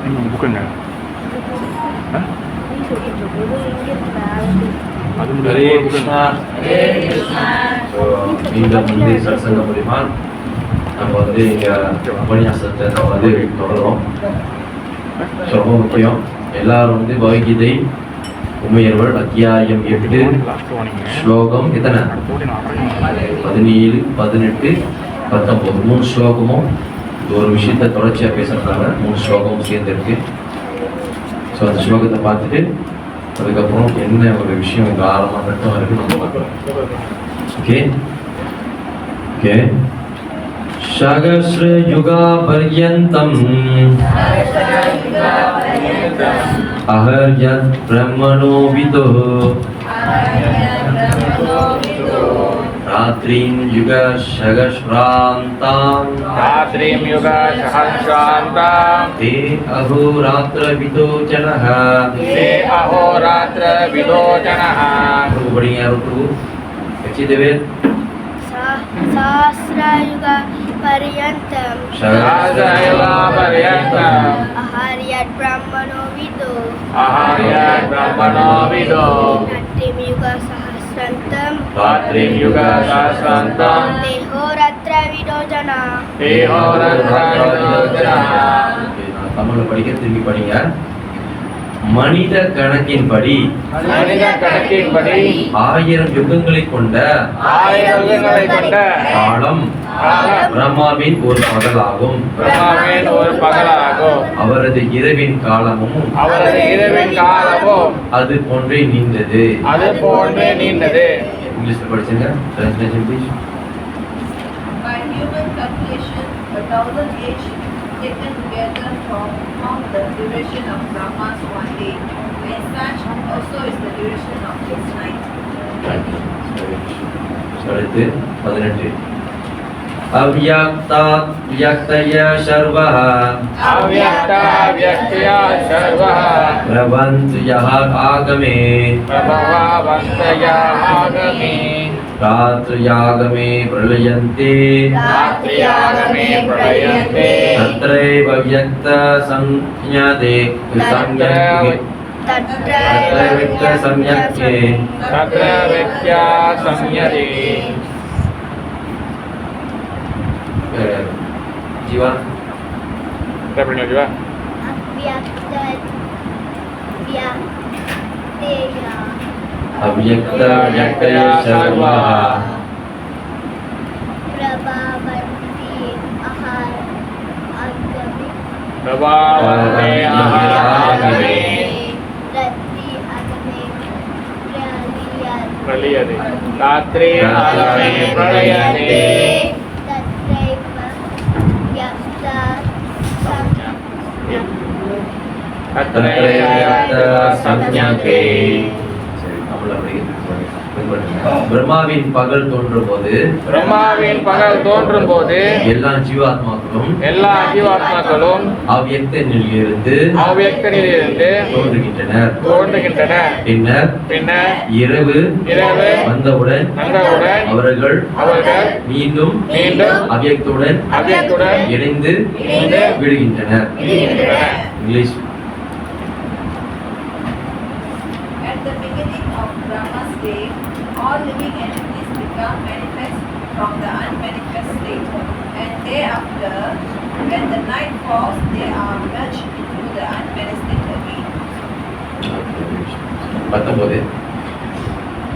புக்குங்க ஹரே கிருஷ்ணா. மீண்டும் வந்து சத்சங்க மூலியமா நம்ம வந்து இங்க உபன்யாசத்தை நம்ம வந்து தொடரும். ரொம்ப முக்கியம், எல்லாரும் வந்து பகவத்கீதை உமையர்கள் அத்தியாயம் 8 ஸ்லோகம் எத்தனை? 17, 18, 19 3 ஸ்லோகமும் ஒரு விஷயத்தை தொடர்ச்சியா பேசுறதுனால 3 ஸ்லோகமும் சேர்ந்துருக்கு. ஸோ அந்த ஸ்லோகத்தை பார்த்துட்டு அதுக்கப்புறம் என்ன ஒரு விஷயம் இங்கே ஆழமாக மட்டும் இருக்கு நம்ம பார்க்கலாம். Okay okay. சகஸ்ர யுகா பர்யந்தம் அஹர்யத் பிரம்மணோ விதோ ராத்ரீம் யுக சகஸ்ராந்தாம் தே அஹோராத்ர விதோ ஜனஹ படிங்க ருக்கு अच्छी देवे सहस्रयुग पर्यंतम आहार्यत् ब्रह्मणो विदो रात्रिम युग सहस्रान्तं देहोरात्र विदो जना தமிழ்ல படிக்க திரும்பி படிங்க. மனித கணக்கின்படி 1000 யுகங்களை கொண்ட காலம் பிரம்மாவின் ஒரு பகலாகும். அவரது இரவின் காலமும் அது போன்றே நீண்டது. இங்கிலீஷ்ல படிச்சுங்க. Translation please. By human calculation, 1,000 age taken together from the duration of Brahma's one day, and such also is the duration of his night. அடுத்து 18. அவ்யக்தாத் வ்யக்தய சர்வஹ பிரபஞ்சயஹ ஆகமே ராத்ர்யாகமே பிரளயந்தே தத்ரைவ வ்யக்த சம்ஞதே जीवा क्या पढ़ना जीवा अव्यक्त व्यक्तय सर्वः प्रभावन्ते आगमे प्रलयते रात्रि आगमे प्रलयते பிரம்மாவின் பகல் தோன்றும் போது எல்லா ஜீவாத்மாக்களும் அவ்யக்த நிலையிலிருந்து தோன்றுகின்றனர். பின்னர் இரவு வந்தவுடன் அவர்கள் மீண்டும் அவ்யக்துடன் இணைந்து விடுகின்றனர். English. At the beginning of Brahma's day, all living entities become manifest from the unmanifest state, and thereafter, when the night falls, they are merged into the unmanifested again. 19.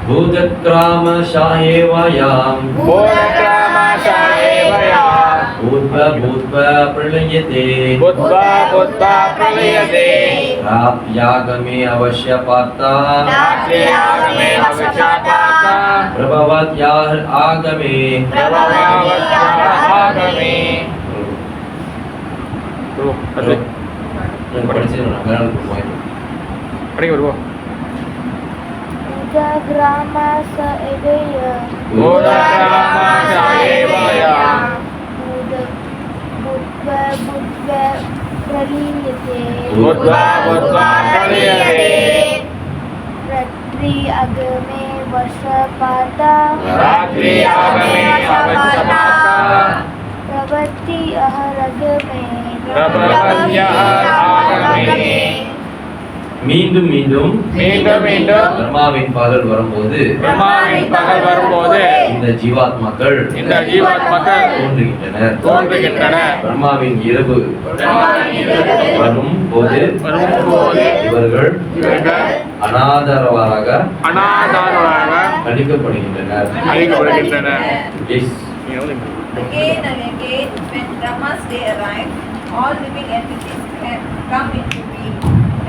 भूतक्राम शाहेवयाम भूत्वा प्रलयते रात्र्यागमे अवश्यपाता प्रभवत्याः आगमे படிக்க வருவோ रात्रि अगमे वसपाता प्रवृत्ति अहरगमे சமாகமே. மீண்டும் மீண்டும் மீண்டும் மீண்டும் பிரம்மாவின் பகல் வரும்போது பிரம்மாவின் பகல் வரும்போது இந்த ஜீவாத்மாக்கள் தோன்றுகின்றனர். பிரம்மாவின் இரவு வரும்போது இவர்கள் அனாதரவாக அழிக்கப்படுகின்றனர். Yes. Again and again, when Brahma's day arrived, all living entities come into being.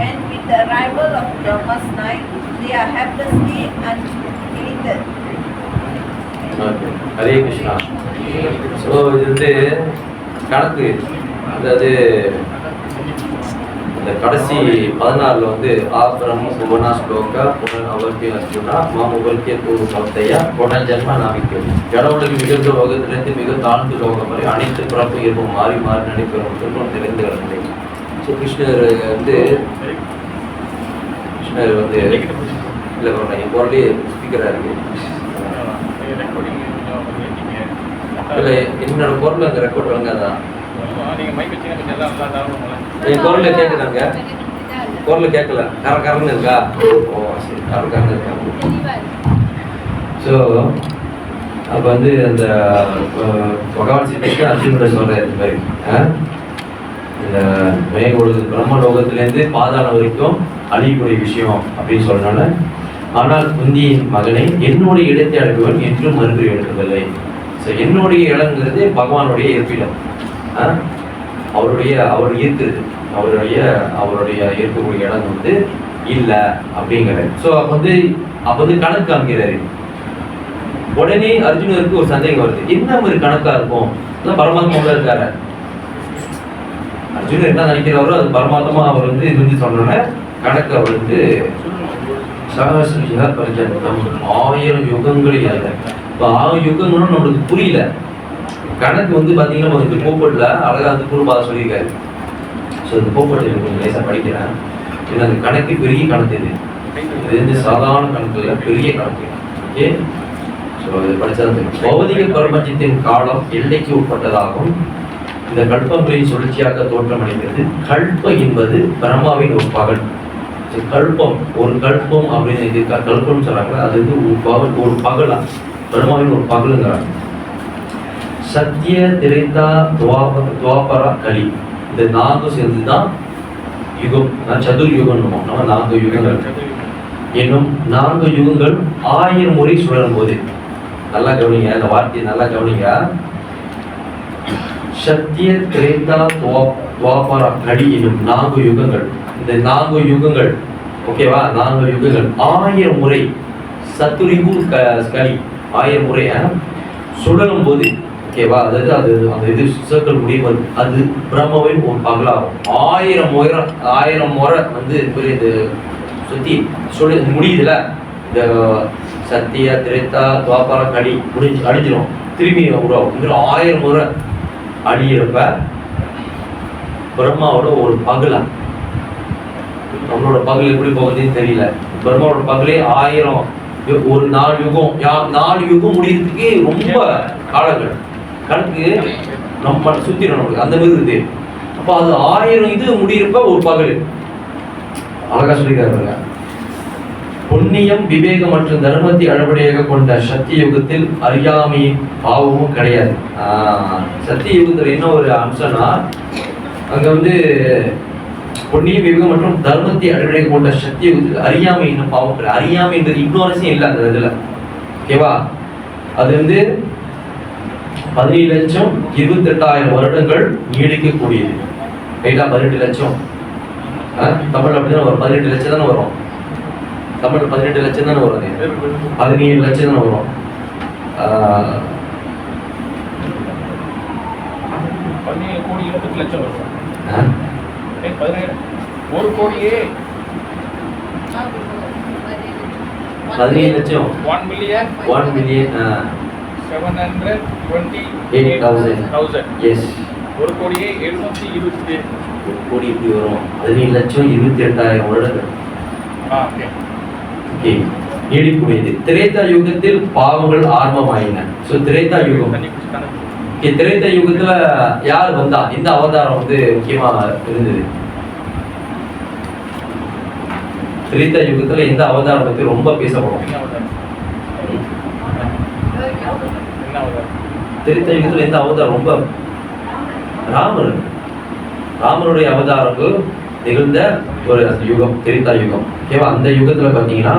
And with the arrival of Brahma's night, they are helplessly annihilated. Okay. Hare Krishna. So இது வந்து கணக்கு, அதாவது இந்த கடைசி 14 வந்து ஆபரம் புவனா ஸ்லோகா புனல் அவர்த்திய அர்ஜுனா மாமுகல்கிய தூ சப்தையா புனல் ஜென்ம நாமிக்கும். கடவுளுக்கு மிகுந்த லோகத்திலிருந்து மிக தாழ்ந்த லோகம் வரை அனைத்து பிறப்பு இயல்பும் மாறி மாறி நடைபெறும் திருப்பம் தெரிந்து கிடந்தது. ஸோ கிருஷ்ணர் வந்து இல்லை என் குரலே ஸ்பீக்கராக இருக்கு. இல்லை என்னோட குரல் அங்கே ரெக்கார்ட் வாங்காதான். என் குரல கேட்குதாங்க? குரல் கேட்கல, கரன்னு இருக்கா? ஓ சரி, கரன்னு இருக்கா. ஸோ அப்போ வந்து அந்த பகவான் சித்திக்கு அர்ஜுனோட சொல்கிறார் இந்த மாதிரி, இந்த மேக உலகத்து பிரம்ம லோகத்திலேருந்து பாதாளம் வரைக்கும் அழியக்கூடிய விஷயம் அப்படின்னு சொல்றனால, ஆனால் குந்தியின் மகனை என்னுடைய இடத்தை அடைபவன் என்றும் மறுபடி எடுக்கவில்லை. ஸோ என்னுடைய இடங்கிறது பகவானுடைய இருப்பிடம், அவர் ஈர்க்குது, அவருடைய இருக்கக்கூடிய இடம் வந்து இல்லை அப்படிங்கிறார். ஸோ அப்போ வந்து கணக்கு காமிக்கிறாரு. உடனே அர்ஜுனருக்கு ஒரு சந்தேகம் வருது, என்ன மாதிரி கணக்கா இருக்கும்? பரமாத்மாவில் இருக்காரு அர்ஜுனர் என்ன நினைக்கிறாரோ அது பரமாத்மா அவர் வந்து இது வந்து சொன்னோன்னே கணக்கு அவர் வந்து சகசிரா பரிஜாத்தம் 1000 யுகங்கள் இல்லை. இப்போ 1000 யுகங்களும் நம்மளுக்கு புரியல. கணக்கு வந்து பார்த்தீங்கன்னா இந்த போப்பட்டில் அழகாக வந்து குருபாதை சொல்லியிருக்காரு. ஸோ இந்த போப்பட்டு கொஞ்சம் லேசாக படிக்கிறேன். ஏன்னா அந்த கணக்கு பெரிய கணக்கு, இது வந்து சாதாரண கணக்கு இல்லை, பெரிய கணக்கு. ஓகே, ஸோ இது படித்தா பௌதிக பிரபஞ்சத்தின் காலம் எல்லைக்கு உட்பட்டதாகும். இந்த கல்பங்களின் சுழற்சியாக தோற்றமடைகிறது. கல்ப என்பது பிரம்மாவின் ஒரு பகல். கல்பம், ஒரு கல்பம் அப்படின்னு கல்பம் சொல்றாங்க, அது வந்து ஒரு பகலா, பிரம்மாவின் ஒரு பகலுங்கிறாங்க. சத்திய திரேதா துவாபரா கலி, இந்த 4 சேர்ந்துதான் யுகம், சதுர் யுகம். நம்ம 4 யுகங்கள் என்னும் 4 யுகங்கள் 1000 முறை சுழலும் போது, நல்லா கவனிங்க, இந்த வார்த்தையை நல்லா கவனிங்க. சத்திய திரேதா துவாபரா கலி என்னும் 4 யுகங்கள், இந்த 4 யுகங்கள் ஓகேவா, 4 யுகங்கள் 1000 முறை சத்துரிபு கலி 1000 முறை சுழலும் போது ஓகேவா, அதாவது அது அந்த இது சர்க்கிள் முடியும், அது பிரம்மாவின் ஒரு பகலாகும். 1000 முறை வந்து இது சுத்தி முடியுதுல, இந்த சத்திய திரேதா துவாபர கடி அடிஞ்சிடும், திரும்பி உருவாகும். 1000 முறை அடியிறப்ப பிரம்மாவோட ஒரு பகலா, நம்மளோட பகல் எப்படி போகுதுன்னு தெரியல. பிரம்மாவோட பகலே 1000, ஒரு 4 யுகம், 4 யுகம் முடியறதுக்கு ரொம்ப காலங்கள் கணக்கு நம்ம சுத்திடும் நம்மளுக்கு அந்த மாதிரி இருக்குது. அப்போ அது 1000 இது முடியிறப்ப ஒரு பகல். அழகா சொல்லிக்கிறாங்க. புண்ணியம் விவேகம் மற்றும் தர்மத்தை அடிப்படையாக கொண்ட சத்திய யுகத்தில் அறியாமையின் பாவமும் கிடையாது. சத்திய யுகத்தில் என்ன ஒரு அம்சம்னா, அங்க வந்து புண்ணிய விவேகம் மற்றும் தர்மத்தை அடிப்படையாக கொண்ட சத்திய யுகத்தில் அறியாமை இன்னும் பாவம் கிடையாது. அறியாமைன்றது இக்னோரன்ஸே இல்லை அந்த இதுல, ஓகேவா. அது வந்து 17,28,000 வருடங்கள் நீடிக்கக்கூடியது. ரைட்டா, 18 லட்சம். தமிழ் அப்படிதான் வரும், 18 லட்சம் தானே வரும். தமிழ் 18 லட்சம் தானே வரும், 17 லட்சம் தானே வரும். 17,28,00,000 வரும். 1 கோடியே 17 லட்சம், 1 மில்லியன் 728,000. எஸ், 1 கோடியே 720. 1 கோடி இப்படி வரும். 17,28,000 வருடங்கள். ஓகே, நீடிக்கூடியது. திரேதா யுகத்தில் பாவங்கள் ஆரம்பமாயின. ஸோ திரேதா யுகம், திரேதா யுகத்துல யார் வந்தா, இந்த அவதாரம் வந்து முக்கியமா இருந்தது. திரேதா யுகத்துல எந்த அவதாரம் பத்தி ரொம்ப பேசப்படும்? என்ன அவதாரம்? என்ன அவதாரம்? திரேதா யுகத்துல எந்த அவதாரம் ரொம்ப? ராமர். ராமருடைய அவதாரங்கள் நிகழ்ந்த ஒரு யுகம் திரேதா யுகம். ஓகேவா? அந்த யுகத்துல பாத்தீங்கன்னா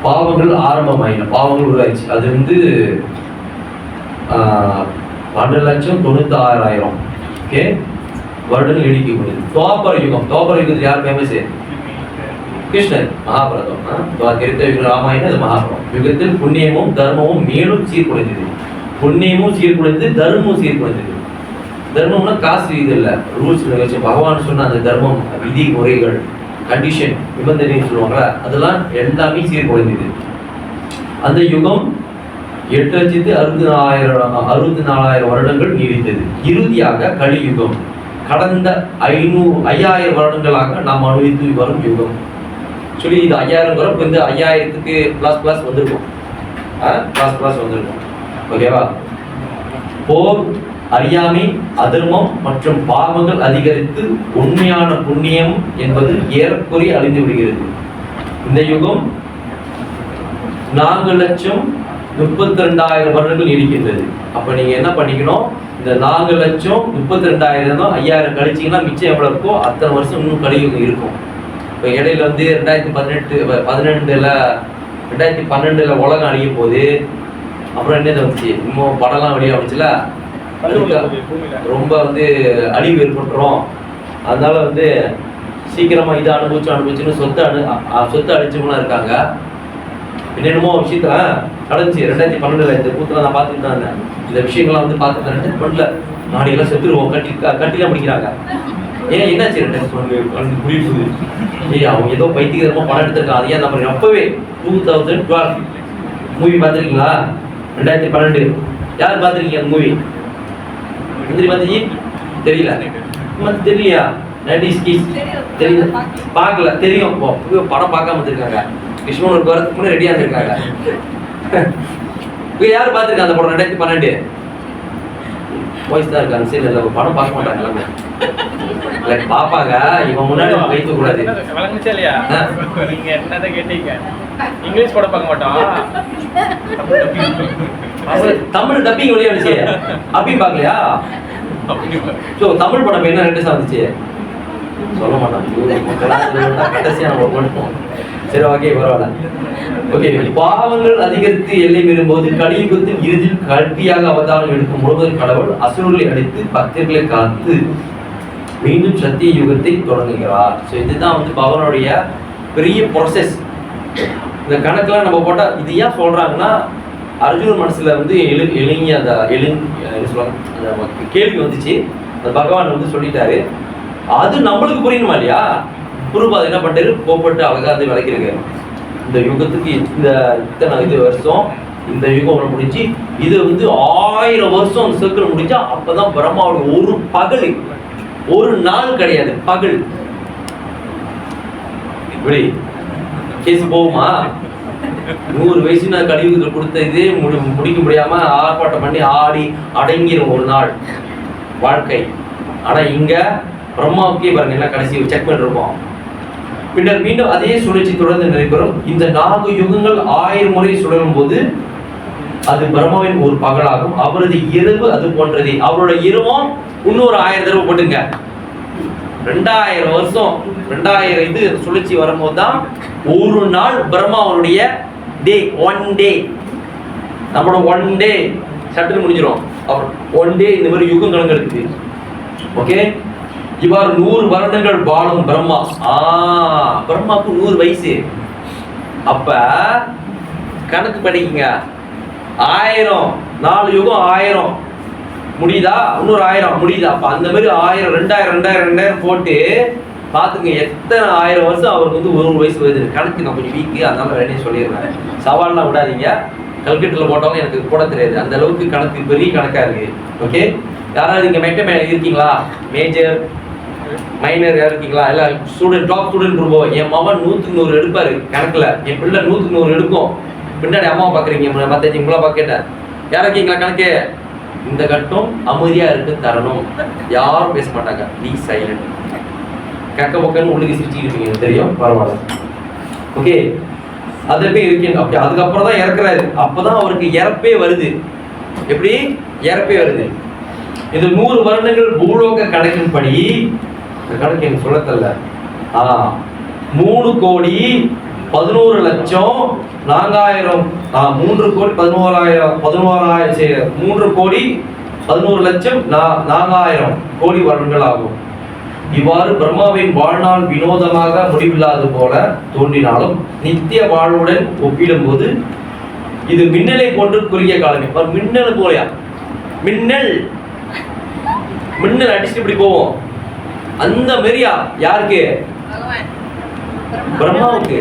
பாவங்கள் ஆரம்பமாயின, பாவங்கள் உருவாயிடுச்சு. அது வந்து 2,96,000 ஓகே வருடங்கள் நீடிக்கக்கூடியது. துவாபர யுகம். துவாபர யுகத்தில் யார் ஃபேமஸ்? கிருஷ்ணர். மகாபாரதம். திரேதா யுகம் ராமாயணம், அது மகாபாரதம். யுகத்தில் புண்ணியமும் தர்மமும் மேலும் சீர்குலைந்தது. புண்ணியமும் சீர்குலைந்து தர்மமும் சீர்குலைந்தது. தர்மம்னா காசு இது இல்லை, ரூல்ஸ் ரெகுலேஷன். பகவான் சொன்ன அந்த தர்மம், விதி முறைகள், கண்டிஷன், நிபந்தனைன்னு சொல்லுவாங்களா, அதெல்லாம் எல்லாமே சீர்குலைந்தது. அந்த யுகம் 8,64,000 வருடங்கள் நீடித்தது. இறுதியாக கலியுகம் கடந்த 5,000 வருடங்களாக நாம் அனுபவித்து வரும் யுகம். சொல்லி இது 5,000 இப்போ இந்த 5,000க்கு ப்ளஸ் வந்திருக்கும். ப்ளஸ் வந்திருக்கும். ஓகேவா? போர், அறியாமை, அதர்மம் மற்றும் பாவங்கள் அதிகரித்து உண்மையான புண்ணியம் என்பது ஏறக்குறைய அழிந்து விடுகிறது. இந்த யுகம் 4,32,000 வருடங்கள் நீடிக்கின்றது. அப்ப நீங்க என்ன பண்ணிக்கணும்? இந்த 4,32,000 தான் 5,000 கழிச்சிங்கன்னா மிச்சம் எவ்வளவு இருக்கோ அத்தனை வருஷம் இன்னும் கலியுகம் இருக்கும். இப்போ இடையில வந்து 2012 உலகம் அழியும் போது அப்புறம் என்ன வந்துச்சு? இன்னும் படம்லாம் வெளியே வந்துச்சுல, ரொம்ப வந்து அழிவு ஏற்பட்டுரும். அதனால வந்து சீக்கிரமா இதை அனுபவிச்சுன்னு சொத்து அழிச்சவங்களாம் இருக்காங்க. என்னென்னமோ விஷயத்துல நடந்துச்சு 2012 இந்த கூத்துல நான் பார்த்துட்டு தான் இருந்தேன். இந்த விஷயங்கள்லாம் வந்து பார்த்துட்டு 2012 நாளைக்கெல்லாம் செத்துருவோம், கட்டிலாம் முடிக்கிறாங்க. ஏன் என்னாச்சு 2012 புரியுது? அவங்க ஏதோ பைத்தியகரமா படம் எடுத்திருக்காங்க. அதையா நம்ம அப்பவே 2012 மூவி பார்த்துருக்கீங்களா? 2012 யார் பார்த்துருக்கீங்க அந்த மூவி? மந்திரி தெரியல, தெரியலையா? 90s kids தெரியல, பார்க்கல, தெரியும். படம் பார்க்காம இருக்காங்க. கிருஷ்ணன் ஒரு வரதுக்கு முன்னாடி ரெடியா இருந்திருக்காங்க. யாரு பார்த்துருக்காங்க அந்த படம்? 2012 வாய்ஸ் தான் இருக்காங்க. சரி, இல்லை படம் பார்க்க மாட்டாங்க எல்லாமே. பாப்பாங்க, இவன் முன்னாடி வைக்க கூடாது. விளங்குச்சா இல்லையா? நீங்க என்னதான் கேட்டீங்க? இங்கிலீஷ் படம் பார்க்க மாட்டோம், தமிழ் டப்பிங் வெளியே வந்துச்சு. அப்படி பார்க்கலையா? ஸோ தமிழ் படம் என்ன ரெண்டு வந்துச்சு சொல்ல மாட்டான். சரி, ஓகே, பரவாயில்ல. ஓகே, பாவங்கள் அதிகரித்து எல்லை மீறும்போது கலியுகத்தின் இறுதியில் கல்வியாக அவதாரம் எடுக்கும் முழுவதும் கடவுள் அசுரர்களை அடித்து பக்தர்களை காத்து மீண்டும் சத்திய யுகத்தை தொடங்குகிறார். ஸோ இதுதான் வந்து பகவானுடைய பெரிய ப்ராசஸ். இந்த கணக்கெல்லாம் நம்ம போட்டால் இது ஏன் சொல்றாங்கன்னா, அர்ஜுனன் மனசுல வந்து அந்த கேள்வி வந்துச்சு. அது பகவான் வந்து சொல்லிட்டாரு. அது நம்மளுக்கு புரியணுமா இல்லையா? குருபாதை என்ன பண்ணிட்டாரு? கோப்பட்டு அழகா வந்து விளக்கிருக்காரு. இந்த யுகத்துக்கு இத்தனை வருஷம் இந்த யுகம் முடிஞ்சு இது வந்து 1000 வருஷம் அந்த சர்க்கிள் முடிஞ்சா அப்பதான் பிரம்மாவோட ஒரு பகல், ஒரு நாள் கிடையாது, பகல். இப்படி கேஸ் போகுமா? 100 வயசு நான் கலியுகத்தில் கொடுத்த இதே முடிக்க முடியாம ஆர்ப்பாட்டம் பண்ணி ஆடி அடங்கிடும் ஒரு நாள் வாழ்க்கை. ஆனா இங்க பிரம்மாவுக்கே பாருங்க எல்லாம் கடைசி செக் பண்ணிருப்போம். பின்னர் மீண்டும் அதே சுழற்சி தொடர்ந்து நடைபெறும். இந்த 4 யுகங்கள் 1000 முறை சுழலும் போது அது பிரம்மாவின் ஒரு பகலாகும். அவரது இரவு அது போன்றதே. அவரோட இரவும் இன்னொரு 1000 தடவை போட்டுங்க. 2000 வருஷம் 2000 இது சுழற்சி வரும்போது தான் ஒரு நாள் பிரம்மாவனுடைய டே, 1 டே. நம்மளோட 1 டே சட்டுன்னு முடிஞ்சிடும். அப்புறம் 1 டே இந்த மாதிரி யுகம் கணக்கு. ஓகே, இவ்வாறு 100 வருடங்கள் வாழும் பிரம்மா. பிரம்மாவுக்கு 100 வயசு. அப்ப கணக்கு படிக்குங்க. 1000 4 யுகம் 1000 முடியுதா? இன்னொரு 1000 முடியுதா? அப்ப அந்த மாதிரி 1000 2000 போட்டு பாத்துங்க எத்தனை 1000 வருஷம் அவருக்கு வந்து 1 வயசு வருது. கணக்கு நான் கொஞ்சம் வீக்கு, அதனால வேணே சொல்லிடுறேன். சவால்லாம் விடாதீங்க. கல்கட்டில் போட்டவங்க எனக்கு போட தெரியாது, அந்த அளவுக்கு கணக்கு பெரிய கணக்கா இருக்கு. ஓகே, யாராவது இங்க இருக்கீங்களா? மேஜர் மைனர் யாரும் இருக்கீங்களா? எல்லாம் ஸ்டூடெண்ட், டாப் ஸ்டூடெண்ட் இருப்போம். என் மகன் 100க்கு 100 எடுப்பாரு கணக்குல. என் பிள்ளை 100க்கு 100 எடுக்கும். பின்னாடி அம்மாவை பாக்குறீங்க, 15 உங்களா பாக்கேட்டேன். யாரா இருக்கீங்களா கணக்கு? இந்த கட்டம் அமைதியா இருக்கு தரணும், யாரும் பேச மாட்டாங்க. Be silent. கக்க பக்கன்னு உள்ளுக்கு சிரிச்சுட்டு இருப்பீங்க, எனக்கு தெரியும், பரவாயில்ல. ஓகே, அது எப்படி இருக்கீங்க? அப்படி அதுக்கப்புறம் தான் இறக்குறாரு. அப்பதான் அவருக்கு இறப்பே வருது. எப்படி இறப்பே வருது? இது 100 வருடங்கள் பூலோக கணக்கின்படி, கணக்கு எனக்கு சொல்ல தெரியல, 3 கோடி 11 லட்சம் 4000, 3 கோடி 11,000 3 கோடி 11 லட்சம் 4000 கோடி வருடங்கள் ஆகும். இவ்வாறு பிரம்மாவின் வாழ்நாள் வினோதமாக முடிவில்லாது போல தோன்றினாலும் நித்திய வாழ்வுடன் ஒப்பிடும்போது இது மின்னலை போன்று குறுகிய காலமே. மின்னல் போலையா? மின்னல் அடிச்சுட்டு இப்படி போவோம், அந்த மாதிரியா? யாருக்கு? பிரம்மாவுக்கு.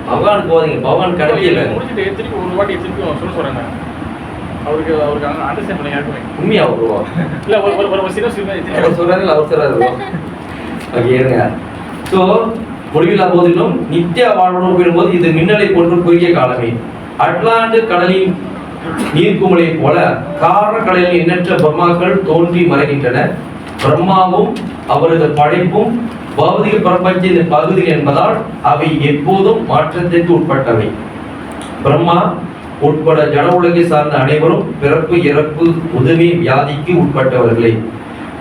பகவான் போதீங்க, பகவான் கிடைக்கல. முடிச்சுட்டு திருப்பி ஒரு வாட்டி திருப்பி சொல்ல சொல்றேன். அவருக்கு அண்டர்ஸ்டாண்ட் பண்ண யாருக்குமே உண்மையா வருவா இல்ல, ஒரு சின்ன சொல்றாரு, அவர் சொல்றாரு. ஓகே, இருங்க. ஸோ முடிவில்லா போதிலும் நித்திய வாழ்வுடன் ஒப்பிடும்போது இது மின்னலை போன்று குறுகிய காலமே. அட்லாண்டு கடலின் நீர்க்குமலை போல காரண கடலில் எண்ணற்ற பிரம்மாக்கள் தோன்றி மறைகின்றன. பிரம்மாவும் அவரது படைப்பும் பௌதிக பிரபஞ்சத்தின் பகுதி என்பதால் அவை எப்போதும் மாற்றத்திற்கு உட்பட்டவை. பிரம்மா உட்பட ஜட உலகை சார்ந்த அனைவரும் பிறப்பு, இறப்பு, முதுமை, வியாதிக்கு உட்பட்டவர்களே.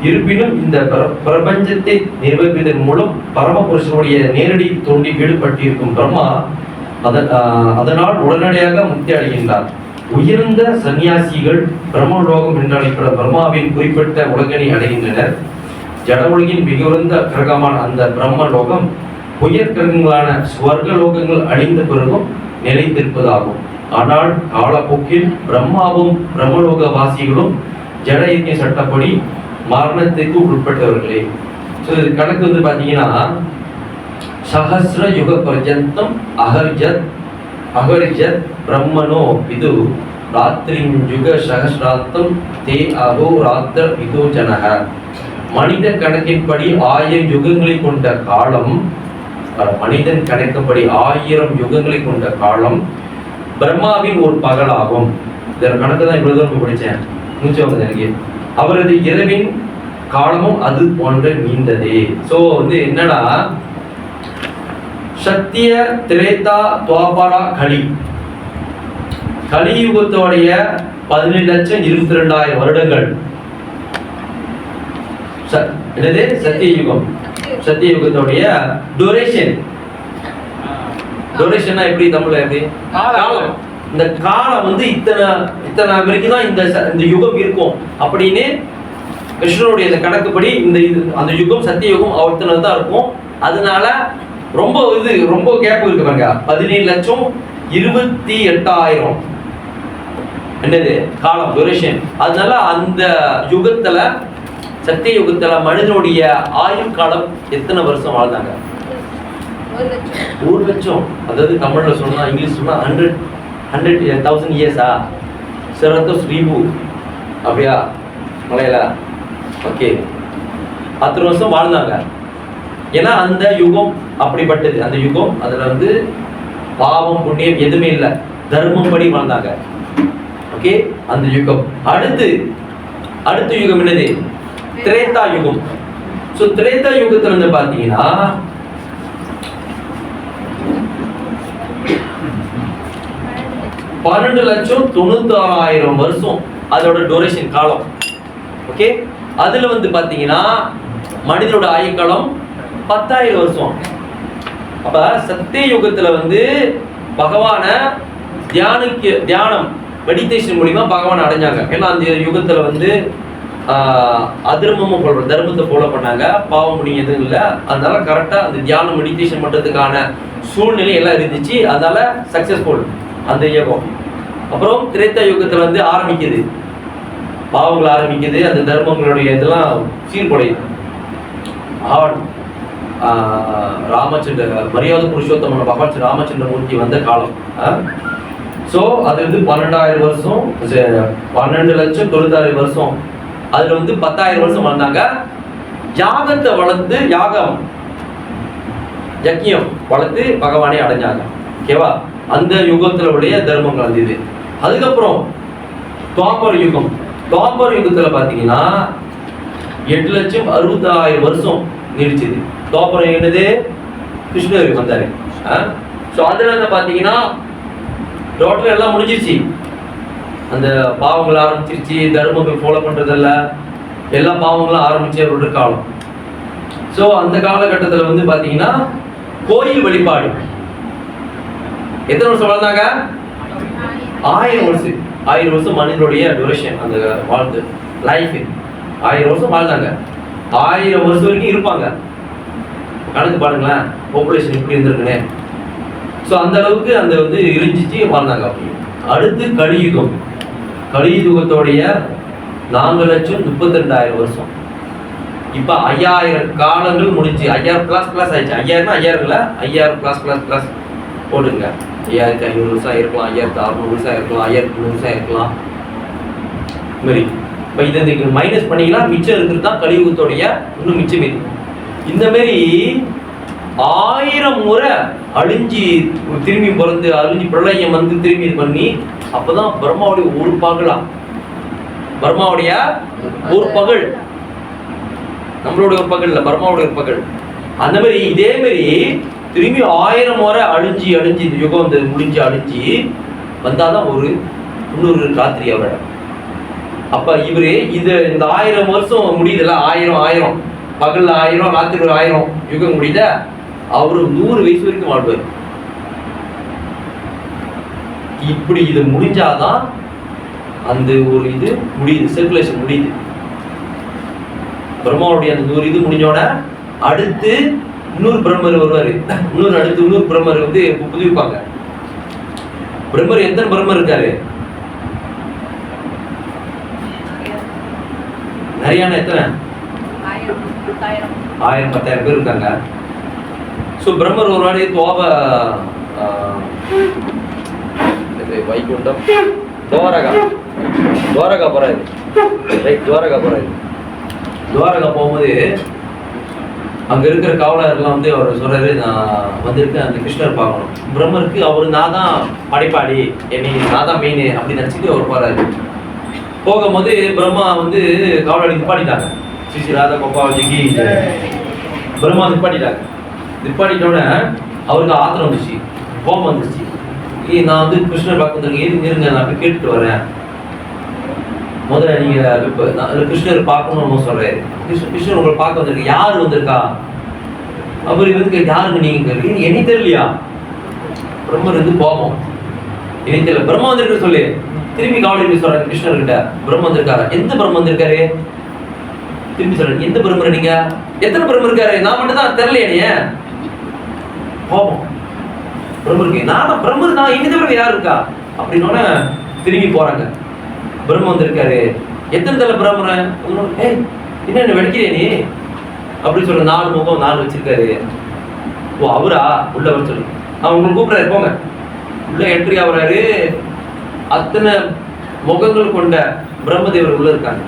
இருப்பினும் இந்த பிரபஞ்சத்தை நிர்வகிப்பதன் மூலம் பரமபுருஷனுடைய நேரடி தோண்டி ஈடுபட்டிருக்கும் பிரம்மா அதனால் உடனடியாக முக்தி அடைகின்றார். உயர்ந்த சன்னியாசிகள் பிரம்மலோகம் என்று அழைக்கப்படும் பிரம்மாவின் குறிப்பிட்ட உலகனை அடைகின்றனர். ஜட உலகின் மிக உயர்ந்த கிரகமான அந்த பிரம்மலோகம் உயர் கிரகங்களான ஸ்வர்க லோகங்கள் அழிந்த பிறகும் நிலைத்திருப்பதாகும். ஆனால் காலப்போக்கில் பிரம்மாவும் பிரம்மலோக வாசிகளும் ஜட இயற்கை சட்டப்படி மரணத்துக்கு உட்பட்டவர்களே. ஸோ இது கணக்கு வந்து பார்த்தீங்கன்னா சஹஸ்ர யுக பர்யந்தம் அகர்ஜத் பிரம்மனோ இது ராத்திரியுக சஹஸ்ராந்தம் தே அகோ ராத்திர இதோ ஜனக. மனித கணக்கின்படி 1000 யுகங்களை கொண்ட காலம், மனிதன் கணக்கின்படி 1000 யுகங்களை கொண்ட காலம் பிரம்மாவின் ஒரு பகலாகும். இதன் கணக்கு தான் இவ்வளவு தூரம் படித்தேன், மூச்சு வந்தது எனக்கு. அவரது இரவின் காலமும் அது போன்ற நீண்டதே. ஸோ வந்து என்னன்னா, சத்திய, திரேதா, துவாபரா, கலியுகத்தோடைய 17,22,000 வருடங்கள். என்னது? சத்தியயுகம். சத்தியயுகத்தோடைய டூரேஷன். டூரேஷன்னா எப்படி தமிழ்ல எப்படி? காலம். இந்த காலம் வந்து இத்தனை வரைக்கும் தான் இந்த யுகம் இருக்கும் அப்படின்னு கிருஷ்ணனுடைய இந்த கணக்குப்படி அந்த யுகம் சத்தியயுகம் அவ்வளவு தான் இருக்கும். அதனால ரொம்ப கேப் இருக்கு பாருங்க. 17,28,000 என்னது காலம், டூரேஷன். அதனால அந்த யுகத்துல, சத்திய யுகத்துல மனிதனுடைய ஆயுள் காலம் எத்தனை வருஷம் வாழ்ந்தாங்க? 1 லட்சம். அதாவது தமிழ்ல சொன்னா, இங்கிலீஷ் சொன்னா 100,000 இயர்ஸா? சரத்தோஸ் ரீபு அப்படியா மலையில? ஓகே, 10 வருஷம் வாழ்ந்தாங்க. ஏன்னா அந்த யுகம் அப்படிப்பட்டது. அந்த யுகம் அதுல வந்து பாவம் புண்ணியம் எதுவுமே இல்லை, தர்மம் படி வாழ்ந்தாங்க. ஓகே, அந்த யுகம். அடுத்த யுகம் என்னது? திரேதா யுகம். ஸோ திரேதா யுகத்துல வந்து பாத்தீங்கன்னா 12,96,000 வருஷம் அதோட டூரேஷன் காலம். ஓகே, அதுல வந்து பாத்தீங்கன்னா மனிதனோட ஆயுட்காலம் 10,000 வருஷம். அப்ப சத்திய யுகத்துல வந்து பகவான தியானம் மெடிடேஷன் மூலியமா பகவான் அடைஞ்சாங்க. ஏன்னா அந்த யுகத்துல வந்து அதர்மமும் ஃபாலோ, தர்மத்தை ஃபாலோ பண்ணாங்க, பாவம் புண்ணியம் எதுவும் இல்லை. அதனால கரெக்டா அந்த தியானம் மெடிடேஷன் பண்றதுக்கான சூழ்நிலை எல்லாம் இருந்துச்சு. அதனால சக்சஸ்ஃபுல் அந்த யுகம். அப்புறம் திரேதா யுகத்துல வந்து ஆரம்பிக்குது, பாவங்கள் ஆரம்பிக்குது, அந்த தர்மங்களுடைய இதெல்லாம் சீர்குலையுது. ராமச்சந்திர மரியாதை புருஷோத்தமன் பகவான் ஸ்ரீ ராமச்சந்திர மூர்த்தி வந்த காலம். ஸோ அது வந்து 12,000 வருஷம், 12,96,000 வருஷம். அதுல வந்து 10,000 வருஷம் வாழ்ந்தாங்க. யாகத்தை வளர்த்து, யஜ்யம் வளர்த்து பகவானே அடைஞ்சாங்க. ஓகேவா? அந்த யுகத்துல உடைய தர்மங்கள் வந்து இது. அதுக்கப்புறம் துவாபர யுகம். துவாபர யுகத்துல பாத்தீங்கன்னா 8,60,000 வருஷம் நீடிச்சது. தோப்புறம் என்னது கிருஷ்ணர் வந்தாரு. ஸோ அதில் பார்த்தீங்கன்னா டோட்டல் எல்லாம் முடிஞ்சிருச்சு. அந்த பாவங்கள் ஆரம்பிச்சிருச்சு, தர்மங்கள் ஃபாலோ பண்ணுறதில்ல, எல்லா பாவங்களும் ஆரம்பிச்சு அவரோட காலம். ஸோ அந்த காலகட்டத்தில் வந்து பார்த்தீங்கன்னா கோயில் வழிபாடு எத்தனை வருஷம் வாழ்ந்தாங்க? 1000 வருஷம். 1000 வருஷம் மனிதனுடைய டூரேஷன், அந்த வாழ்ந்து லைஃப் 1000 வருஷம் வாழ்ந்தாங்க. 1000 வருஷம் வரைக்கும் இருப்பாங்க. கணக்கு பாருங்களேன், பாப்புலேஷன் எப்படி இருந்திருக்குன்னு. ஸோ அந்த அளவுக்கு அந்த வந்து இழிஞ்சிச்சு வாழ்ந்தாங்க. அப்படி அடுத்து கலியுகம். கலியுகத்தோடைய 4,32,000 வருஷம். இப்போ 5000 காலங்கள் முடிஞ்சு 5000 ++ ஆயிடுச்சு. 5000 5000 இல்லை, 5000 ++ போடுங்க. 5500 வருஷம் இருக்கலாம், 5600 வருஷம் இருக்கலாம், 5300 வருஷம் இருக்கலாம். மாதிரி இப்போ இதை மைனஸ் பண்ணிங்கன்னா மிச்சம் இருக்கிறது தான் கலியுகத்தோடைய இன்னும் மிச்சம் மீது. இந்த மாதிரி 1000 முறை அழிஞ்சி திரும்பி பிறந்து அழிஞ்சி பிரளயம் வந்து திரும்பி இது பண்ணி அப்போதான் பிரம்மாவுடைய ஒரு பகலா, பர்மாவுடைய ஒரு பகல், நம்மளுடைய ஒரு பகல் இல்லை, பர்மாவுடைய ஒரு பகல். அந்த மாதிரி இதே மாதிரி திரும்பி 1000 முறை அழிஞ்சி இந்த யுகம் வந்து முடிஞ்சு அழிஞ்சி வந்தாதான் ஒரு இன்னொரு ராத்திரி அவரோட. அப்ப இவரு இது இந்த 1000 வருஷம் முடியுதுல்ல, 1000 பகல்ல 1000 ராத்திரி 1000 யுகம் முடியுத, அவரு 100 வயசு வரைக்கும் வாழ்வார். இப்படி இது முடிஞ்சாதான் அந்த ஒரு இது முடியுது, சர்க்குலேஷன் முடியுது. பிரம்மாவுடைய அந்த 100 இது முடிஞ்சோட அடுத்து இன்னொரு பிரம்மர் வருவாரு. அடுத்து இன்னொரு பிரம்மர் வந்து புதுப்பிப்பாங்க. பிரம்மர் எத்தனை பிரம்மர் இருக்காரு? நிறையான எத்தனை? 1000-10,000 பேர் இருக்காங்க. ஸோ பிரம்மர் ஒரு வாடி வைகுண்டம் துவாரகா போறாரு. ரைட், துவாரகா போறாரு. துவாரகா போகும்போது அங்க இருக்கிற காவலர்லாம் வந்து அவர் சொல்றாரு, நான் வந்திருக்கேன் அந்த கிருஷ்ணர் பார்க்கணும். பிரம்மருக்கு அவரு நான் தான் படைப்பாளி, என்னை நான் தான் மெயின் அப்படின்னு நினைச்சிட்டு அவர் போறாரு. போகும்போது பிரம்மா வந்து காவலாளி நிப்பாட்டிட்டாங்க. ஸ்ரீ ராதா கோபால்ஜிக்கு பிரம்மா நிப்பாட்டிட்டாங்க. நிப்பாட்டிட்டோட அவருக்கு ஆத்திரம் வந்துச்சு, கோபம் வந்துச்சு. நான் வந்து கிருஷ்ணர் பார்க்க வந்திருக்கேன், இருங்க நான் போய் கேட்டுட்டு வரேன். முதல்ல நீங்க கிருஷ்ணர் பார்க்கணும்னு சொல்றாரு. கிருஷ்ணர் உங்களை பார்க்க வந்திருக்கு. யாரு வந்திருக்கா? அவர் வந்து யாருங்க நீங்க? என்னை தெரியலையா? பிரம்மர் வந்து கோபம், என்னை தெரியல. பிரம்மா வந்திருக்கு சொல்லு. திரும்பி காவலி சொல்றாங்க கிருஷ்ணர் கிட்ட, பிரம்ம வந்திருக்காரு. எந்த பிரம்ம வந்திருக்காரு? திரும்பி சொல்றேன், எந்த பிரம்மர் நீங்க? எத்தனை பிரம்மர் இருக்காரு? நான் மட்டும் தான் தெரியலையே. நீ கோபம் பிரம்மருக்கு. நான் பிரம்மர் தான், இன்னும் தவிர யாரு இருக்கா அப்படின்னோட திரும்பி போறாங்க. பிரம்ம வந்திருக்காரு. எத்தனை தலை பிரம்மர்? என்ன வெடிக்கிறே நீ அப்படின்னு சொல்ற. 4 முகம் 4 வச்சிருக்காரு. ஓ அவரா? உள்ள வர சொல்லு. அவன் உங்களுக்கு கூப்பிடாரு, போங்க. உள்ள என்ட்ரி ஆகுறாரு. அத்தனை முகங்கள் கொண்ட பிரம்மதேவர் உள்ள இருக்காங்க.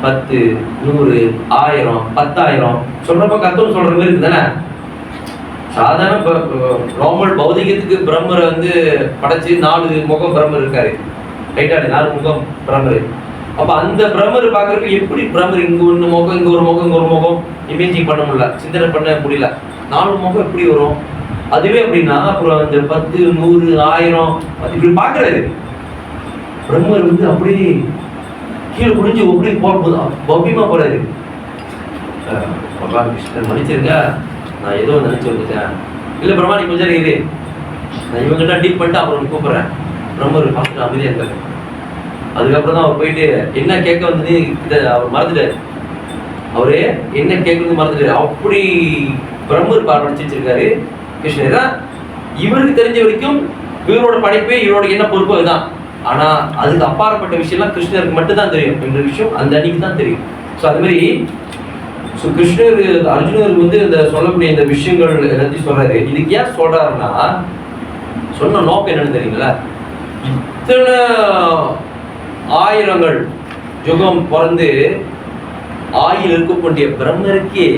10, 100, 1000, 10,000 சொல்றப்ப கத்தம் சொல்ற மாதிரி இருக்குதானே. சாதாரண நார்மல் பௌதிகத்துக்கு பிரம்மரை வந்து படைச்சு 4 முகம் பிரம்மர் இருக்காரு. ரைட்டா? 4 முகம் பிரம்மர். அப்ப அந்த பிரம்மர் பாக்குறப்ப எப்படி பிரம்மர் இங்க ஒண்ணு முகம், இங்க ஒரு முகம், இங்க ஒரு முகம் இமேஜிங் பண்ண முடியல, சிந்தனை பண்ண முடியல. 4 முகம் எப்படி வரும்? அதுவே அப்படின்னா அப்புறம் அந்த 10, 100, 1000 இப்படி பாக்குறாரு. பிரம்மர் வந்து அப்படியே கீழே குடிஞ்சு அப்படி போகும்போது பவ்யமா போறாரு. கிருஷ்ணன் மன்னிச்சிருங்க, நான் ஏதோ நினைச்சு வந்துட்டேன். இல்ல பிரம்மா நீ கொஞ்சம் இது நான் இவங்கிட்ட டீல் பண்ணிட்டு அப்புறம் கூப்பிடுறேன். பிரம்மர் பார்த்துட்டு அமைதியா இருக்காரு. அதுக்கப்புறம் தான் அவர் போயிட்டு என்ன கேட்க வந்தது இதை அவர் மறந்துட்டாரு. அவரே என்ன கேட்கறது மறந்துட்டாரு. அப்படி பிரம்மர் பார்வைச்சு வச்சிருக்காரு கிருஷ்ணர். இவருக்கு தெரிஞ்ச வரைக்கும் இவரோட படைப்பே இவரோட என்ன பொறுப்பு அதுதான். ஆனா அதுக்கு அப்பாற்பட்ட விஷயம்லாம் கிருஷ்ணருக்கு மட்டும் தான் தெரியும் என்ற விஷயம் அந்த அன்னைக்கு தான் தெரியும். ஸோ அது மாதிரி கிருஷ்ணர் அர்ஜுனருக்கு வந்து இந்த சொல்லக்கூடிய இந்த விஷயங்கள் எல்லாத்தையும் சொல்றாரு. இதுக்கு ஏன் சொல்றாருன்னா, சொன்ன நோக்கம் என்னன்னு தெரியுங்களா? இத்தனை ஆயிரங்கள் யுகம் பிறந்து ஆயில் இருக்கக்கூடிய பிரம்மருக்கே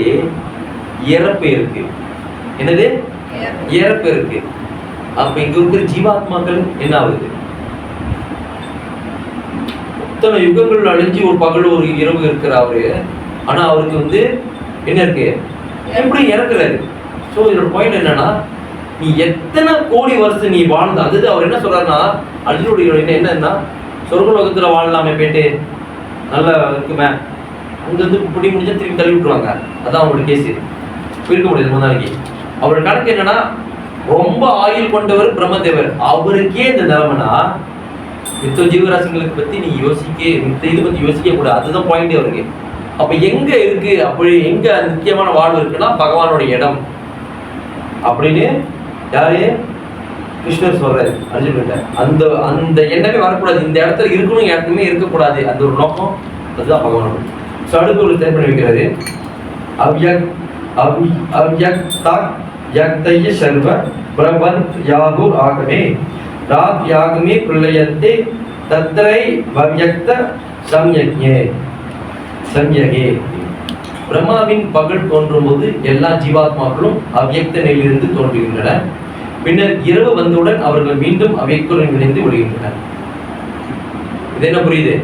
இறப்பு இருக்கு. என்னது? இறப்பு இருக்கு. அப்ப இங்க இருக்கிற ஜீவாத்மாக்கள் என்ன ஆகுது? இத்தனை யுகங்கள் அழிஞ்சு ஒரு பகல் ஒரு இரவு இருக்கிற அவரு. ஆனா அவருக்கு வந்து என்ன இருக்கு, எப்படி இறக்குறாரு. ஸோ இதோட பாயிண்ட் என்னன்னா, நீ எத்தனை கோடி வருஷம் நீ வாழ்ந்த, அது அவர் என்ன சொல்றாருன்னா, அர்ஜுனுடைய என்னன்னா, சொர்க்கலோகத்துல வாழலாமே போயிட்டு நல்லா இருக்குமே, அங்கிருந்து பிடி முடிஞ்சா திரும்பி தள்ளி விட்டுருவாங்க. அதான் அவங்களோட கேஸ். இருக்க முடியாது 3 நாளைக்கு. அவரோட கணக்கு என்னன்னா, ரொம்ப ஆயுள் கொண்டவர் பிரம்மதேவர். அவருக்கே இந்த நிலைமைனா மித்த ஜீவராசிகளுக்கு பத்தி நீ மித்த இதை பத்தி யோசிக்க கூடாது. அதுதான் பாயிண்ட் அவருக்கு. அப்ப எங்க இருக்கு, அப்படி எங்க முக்கியமான வாழ்வு இருக்குன்னா பகவானோட இடம் அப்படின்னு யாரு கிருஷ்ணர் சொல்றாரு அர்ஜுன்கிட்ட. அந்த அந்த எண்ணமே வரக்கூடாது, இந்த இடத்துல இருக்கணும், இடத்துமே இருக்கக்கூடாது. அந்த ஒரு நோக்கம், அதுதான் பகவானோட. ஸோ அடுத்து ஒரு ஸ்டேட் பண்ணி வைக்கிறாரு, யக்தய சர்வ பிரபந்த் யாகுர் ஆகமே ராத் யாகமே பிரளயத்தே தத்ரை வவ்யக்த சம்யகே. பிரம்மாவின் பகல் தோன்றும் போது எல்லா ஜீவாத்மாக்களும் அவ்யக்த நிலையிலிருந்து தோன்றுகின்றன. பின்னர் இரவு வந்தவுடன் அவர்கள் மீண்டும் அவ்யக்துடன் இணைந்து விடுகின்றனர். இது என்ன புரியுது?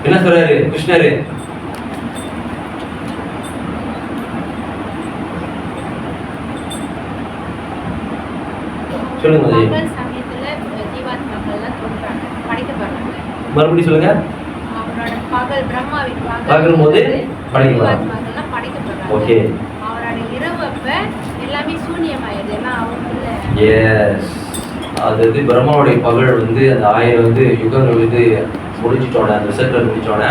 என்ன சொல்றாரு கிருஷ்ணரு? சொல்லுங்க. மறுபடியும் சொல்லுங்க. பகல் போது படைக்கப்படுறாங்க. ஓகே. அவரோட இரவு அப்ப எல்லாமே சூன்யமாயிடுது. ஏன்னா அவங்க எஸ், அதாவது பிரம்மாவுடைய பகல் வந்து அந்த 1000 யுகங்கள் முடிச்சிட்டோட, அந்த ரிசல்ட் முடிச்சோட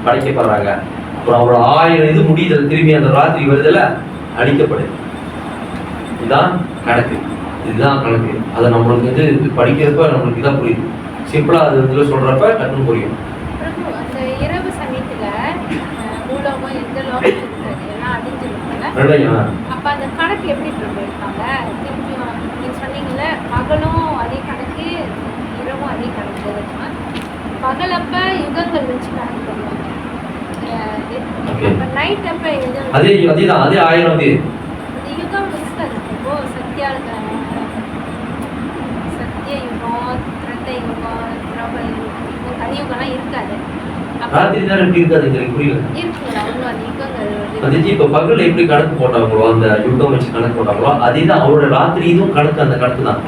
படைக்கப்படுறாங்க. அப்புறம் அவரோட 1000 இது முடியுது, திரும்பி அந்த ராத்திரி வருதுல அடிக்கப்படுது. இதுதான் கணக்கு, இதுதான் கணக்கு. அதை நம்மளுக்கு படிக்கிறப்ப நம்மளுக்கு இதான் புரியுது. சிம்பிளா அது சொல்றப்ப டக்குன்னு புரியும். அந்த இரவு சமயத்துல மூலமும் எந்த லோகம் எல்லாம் அடிஞ்சிருக்காங்க. அப்ப அந்த கணக்கு எப்படி இருக்காங்க? திரும்பி நீங்க சொன்னீங்கல்ல, பகலும் அதே கணக்கு, இரவும் அதே கணக்கு. பகலப்ப யுகங்கள் வச்சு கணக்கு பண்ணுவாங்க. நைட் அப்ப அதேதான், அதே 1000 யுகம் இருக்காது. இப்போ சத்ய யுகம், திரேதா யுகம், பிரபல யுகம், கலியுகம்லாம் இருக்காது. ராத்திரி தான் எப்படி இருக்காது, எனக்கு புரியல. இருக்குல்ல, அவங்க அந்த யுகங்கள் அது இப்போ பகல்ல எப்படி கணக்கு போட்டாங்களோ, அந்த யுகம் வச்சு கணக்கு போட்டாங்களோ, அதேதான் அவரோட ராத்திரி இதுவும் கணக்கு, அந்த கணக்கு தான்.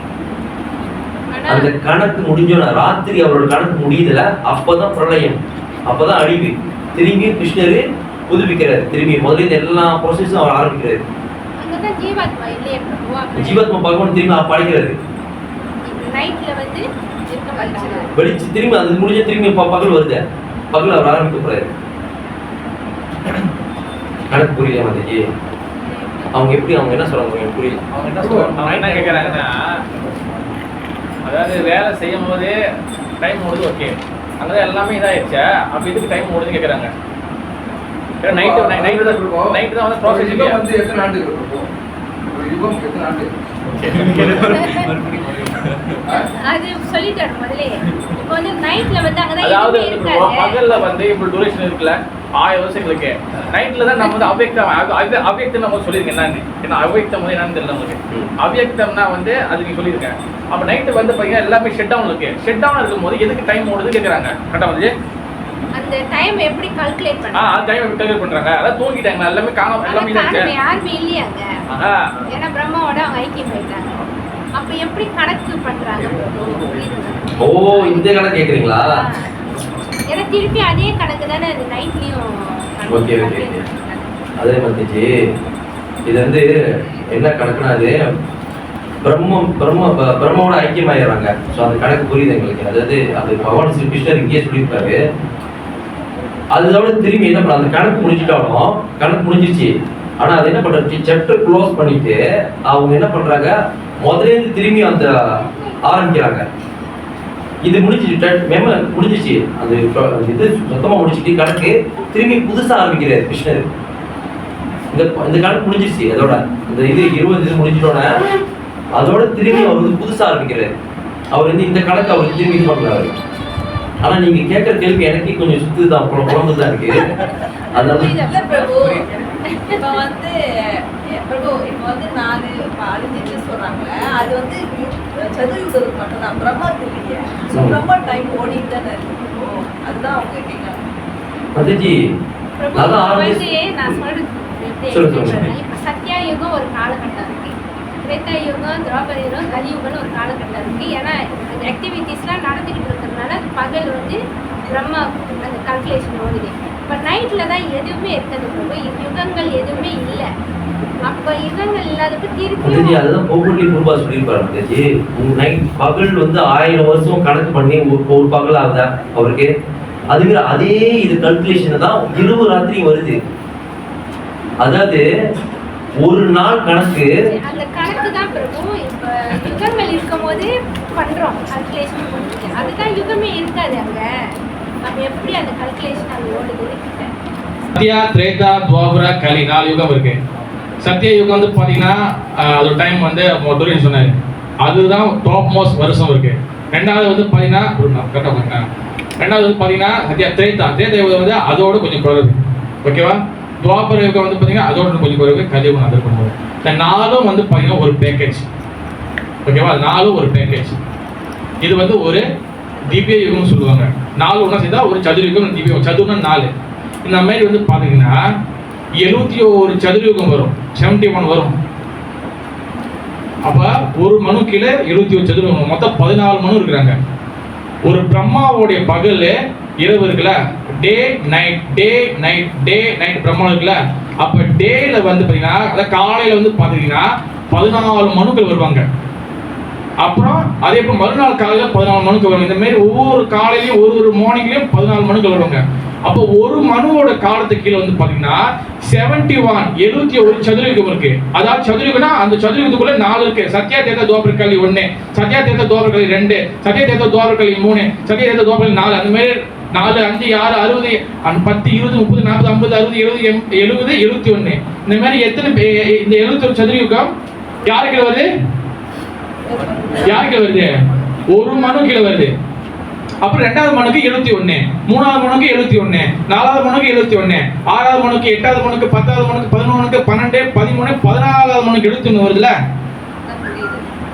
அந்த கணக்கு முடிஞ்சோன்னா ராத்திரி அவரோட கணக்கு முடியுதுல, அப்பதான் பிரளயம், அப்பதான் அழிவு. திரும்பி கிருஷ்ணரு புதுப்பிக்கிறாரு, திரும்பி முதல்ல எல்லா ப்ராசஸும் அவர் ஆரம்பிக்கிறாரு. ஜீவாத்மா பகவான் திரும்பி படைக்கிறாரு. வெளிச்சு திரும்பி அது முடிஞ்ச திரும்பி பகல் வருது, பகல் அவர் ஆரம்பிக்க போறாரு. கணக்கு புரியல மாதிரி அவங்க எப்படி, அவங்க என்ன சொல்றாங்க புரியல. அவங்க என்ன சொல்றாங்க, என்ன கேட்கறாங்கன்னா, அதாவது வேலை செய்யும் போதே டைம் ஓடுது, ஓகே, அங்கதான் எல்லாமே இதாயிடுச்சா, அப்ப இதுக்கு டைம் ஓடுதுன்னு கேட்கறாங்க. நைட்டு தான் வந்து ப்ராசஸ் வந்து எத்தனை ஆண்டு இருக்கும், யுகம் எத்தனை ஆண்டு அது சொல்லிட்டாரு முதல்ல. இப்போ வந்து நைட்ல வந்து அங்கதான் அதாவது பகல்ல வந்து இப்போ டியூரேஷன் இருக்குல்ல 1000 வருஷங்களுக்கு, நைட்ல தான் நம்ம வந்து அவ்யக்தம் நம்ம சொல்லியிருக்கேன். என்ன அவ்யக்தம் வந்து என்னன்னு தெரியல உங்களுக்கு. அவ்யக்தம்னா வந்து அது நீங்க சொல்லியிருக்கேன். அப்ப நைட்டு வந்து பாத்தீங்கன்னா எல்லாமே ஷட் டவுன் இருக்கு. ஷட் டவுன் இருக்கும்போது எதுக்கு டைம் ஓடுது கேக்குறாங்க. கரெக்டா வந்து அந்த டைம் எப்படி கால்குலேட் பண்றாங்க? அந்த டைம் எப்படி கால்குலேட் பண்றாங்க? அத தூங்கிட்டாங்க, எல்லாமே காணோம், எல்லாமே இருக்கு. யாருமே இல்லையாங்க. ஏன்னா பிரம்மாவோட அவங்க ஐக்கியம் போயிட்டாங்க. அப்ப எப்படி கணக்கு பண்றாங்க? ஓ, இந்த கணக்கு கேக்குறீங்களா? ஏன்னா திருப்பி அதே கணக்கு தானே அந்த நைட்லயும். ஓகே ஓகே, அதே மாதிரி இது வந்து என்ன கணக்குனா, அது பிரம்மாவோட ஐக்கியமாயிடுறாங்க. ஸோ அந்த கணக்கு புரியுது எங்களுக்கு. அதாவது அது பகவான் ஸ்ரீ கிருஷ்ணர் இங்கேயே சொல்லியிருக்காரு. அதோட திரும்பி என்ன பண்ண, அந்த கணக்கு முடிச்சுட்டாலும் கணக்கு முடிஞ்சிருச்சு. ஆனா அது என்ன பண்றது, சாப்டர் க்ளோஸ் பண்ணிட்டு அவங்க என்ன பண்றாங்க, முதல்ல இருந்து திரும்பி அந்த ஆரம்பிக்கிறாங்க. இது முடிஞ்சிச்சு, அது இது சுத்தமா முடிச்சுட்டு கணக்கு திரும்பி புதுசா ஆரம்பிக்கிறாரு கிருஷ்ணர். இந்த கணக்கு முடிஞ்சிருச்சு, அதோட இந்த இது 20 இது முடிஞ்சிட்டோட அதோட திரும்பி அவர் வந்து புதுசா ஆரம்பிக்கிறாரு. அவர் வந்து இந்த கணக்கு அவர் திரும்பி இது பண்றாரு. ஆனா நீங்க கேட்கற கேள்வி எனக்கே கொஞ்சம் சுத்துதான், குழம்பு தான் இருக்கு. அதனால இப்போ வந்து பிரபு, இப்போ வந்து 4 அழிஞ்சிட்டு சொல்றாங்களே, அது வந்து சதுர்யுகத்துக்கு மட்டும்தான், பிரம்மாவுக்கு இல்லையே. பிரம்மா டைம் ஓடிட்டு தானே இருக்கும், அதுதான் அவங்க கேட்கறாங்க. அதிஜி பிரபு, அதான் இப்ப ஆரம்பி- வந்து நான் சொல்றது எப்படி சொல்லு, explain சொல்லு. பண்றேன். இப்ப சத்யா யுகம் ஒரு காலகட்டம் இருக்கு, திரேதா யுகம், துவாபர யுகம், கலியுகம்னு ஒரு காலகட்டம் இருக்கு. ஏன்னா ஆக்டிவிட்டிஸ்லாம் நடந்துக்கிட்டு இருக்கிறதுனால பகல் வந்து பிரம்மா அந்த கால்குலேஷன் ஓடுது. இப்போ நைட்டில் தான் எதுவுமே இருக்காது பிரபு, யுகங்கள் எதுவுமே இல்லை. அப்போ யுகங்கள் இல்லாதப்ப அதிஜி திருப்பி அதுதான் போகுட்டி குருபா சொல்லியிருப்பாரு அதிஜி. உங்க நைட் பகல் வந்து 1000 வருஷம் கணக்கு பண்ணி ஒரு பகல் ஆகுதா அவருக்கு? அதுக்கு அதே இது கல்குலேஷன் தான் இரவு ராத்திரி வருது. அதாவது ஒரு நாள் கணக்கு அந்த கணக்கு தான் பிரபு. இப்போ யுகங்கள் இருக்கும் போது பண்றோம் கால்குலேஷன் பண்ணிட்டு, அதுதான் யுகமே இருக்காது அங்க. நம்ம எப்படி அந்த கால்குலேஷன் அங்கே ஓடுது? சத்யா, திரேதா, துவாபர, கலி 4 யுகம் இருக்கு. சத்ய யுகம் வந்து பாத்தீங்கன்னா அதோட டைம் வந்து டூரேஷன் சொன்னாரு, அதுதான் டாப் மோஸ்ட் வருஷம் இருக்கு. ரெண்டாவது வந்து பாத்தீங்கன்னா ரெண்டாவது வந்து பாத்தீங்கன்னா சத்யா திரேதா யுகம் வந்து அதோட கொஞ்சம் குறைவு, ஓகேவா? துவாபர யுகம் வந்து பாத்தீங்கன்னா அதோட கொஞ்சம் குறைவு, கலியுகம் அதோட குறைவு. இந்த 4ம் வந்து பாத்தீங்கன்னா ஒரு பேக்கேஜ், ஓகேவா? 4ம் ஒரு பேக்கேஜ். இது வந்து ஒரு திவ்ய யுகம்னு சொல்லுவாங்க. 4 ஒன்றா சேர்ந்தா ஒரு சதுர்யுகம், திவ்ய யுகம். சதுர்னா 4. இந்த மாதிரி வந்து பாத்தீங்கன்னா 71 சதுர்யுகம் வரும், 71 வரும். அப்ப ஒரு மனு கீழே 71 சதுர்யுகம், மொத்தம் 14 மனு இருக்கிறாங்க. ஒரு பிரம்மாவுடைய பகல் இரவு இருக்குல்ல, day night day night day night Brahma இருக்குல்ல. அப்ப டேல வந்து பாத்தீங்கன்னா அதாவது காலையில வந்து பாத்தீங்கன்னா 14 மனுக்கள் வருவாங்க. அப்புறம் அதே போல் மறுநாள் காலையில 14 மனுக்கள் வரும். இந்த மாதிரி ஒவ்வொரு காலையிலையும் ஒரு மார்னிங்லயும் 14 மனுக்கள் வருவாங்க. அப்போ ஒரு மனுவோட காலத்துக்கு கீழே வந்து பாத்தீங்கன்னா 71 சதுரயுகம் இருக்கு. அதாவது சதுரயுகம்னா அந்த சதுரயுகத்துக்குள்ள 4 இருக்கு. சத்யா, திரேதா, துவாபர, கலி 1, சத்யா, திரேதா, துவாபர, கலி 2, சத்யா, திரேதா, துவாபர, கலி 3, சத்யா, திரேதா, துவாபர, கலி 4. அந்த மாதிரி 4, 5, 6, 60, 10, 20, 30, 40, 50, 60, 70, 71. இந்த மாதிரி எத்தனை இந்த 71 சதுரயுகம் யாருக்கு வருது? யாருக்கு வருது? ஒரு மனு கீழே வருது. அப்புறம் 2வது மனுக்கு 71, 3வது மனுக்கு 71, 4வது மனுக்கு 71, 6வது மனுக்கு, 8வது மனுக்கு, 10வது மனுக்கு, 11 மனுக்கு, 12, 13, 14வது மனுக்கு 71 வருதுல.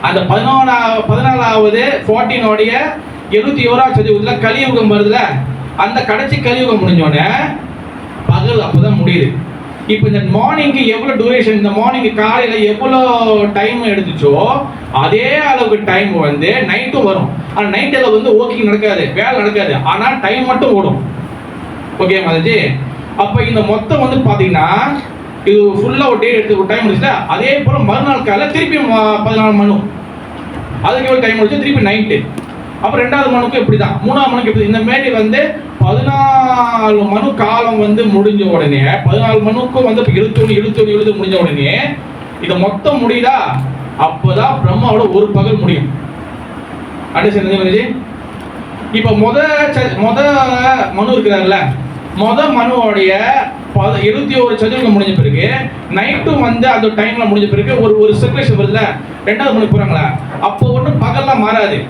அந்த 14வது 14 உடைய 71வது சதுரயுகத்துல கலியுகம் வருதுல. அந்த கடைசி கலியுகம் முடிஞ்சோடனே பகல் அப்பதான் முடியுது. இப்போ இந்த மார்னிங்க்கு எவ்வளவு டியூரேஷன், இந்த மார்னிங் காலையில எவ்வளவு டைம் எடுத்துச்சோ அதே அளவுக்கு டைம் வந்து நைட்டும் வரும். ஆனா நைட்ல வந்து ஓக்கிங் நடக்காது, வேலை நடக்காது, ஆனா டைம் மட்டும் ஓடும். ஓகே மாதிரி. அப்ப இந்த மொத்தம் வந்து பாத்தீங்கன்னா இது ஃபுல்லா ஒரு டே எடுத்து ஒரு டைம் முடிச்சுல. அதே போல மறுநாள் காலையில திருப்பி 14 மணி, அதுக்கு எவ்வளவு டைம் முடிச்சு திருப்பி நைட்டு. அப்புறம் 2வது மனுக்கு இப்படிதான், 3வது மனுக்கு இப்படி. இந்த மாதிரி வந்து 14 மனு காலம் வந்து முடிஞ்ச உடனே 14 மனுக்கும் வந்து 71 முடிஞ்ச உடனே இதை மொத்தம் முடியுதா, அப்பதான் பிரம்மாவோட ஒரு பகல் முடியும். அண்டர்ஸ்டாண்ட்? இப்ப முத மனு இருக்கிறார்ல, முத மனுவோடைய 71 சதுரயுகம் முடிஞ்ச பிறகு நைட்டும் வந்து அந்த டைம்ல முடிஞ்ச பிறகு ஒரு சர்க்குலேஷன் வருதுல, 2வது மனு போறாங்களா, அப்போ ஒன்றும் பகல்லாம் மாறாது.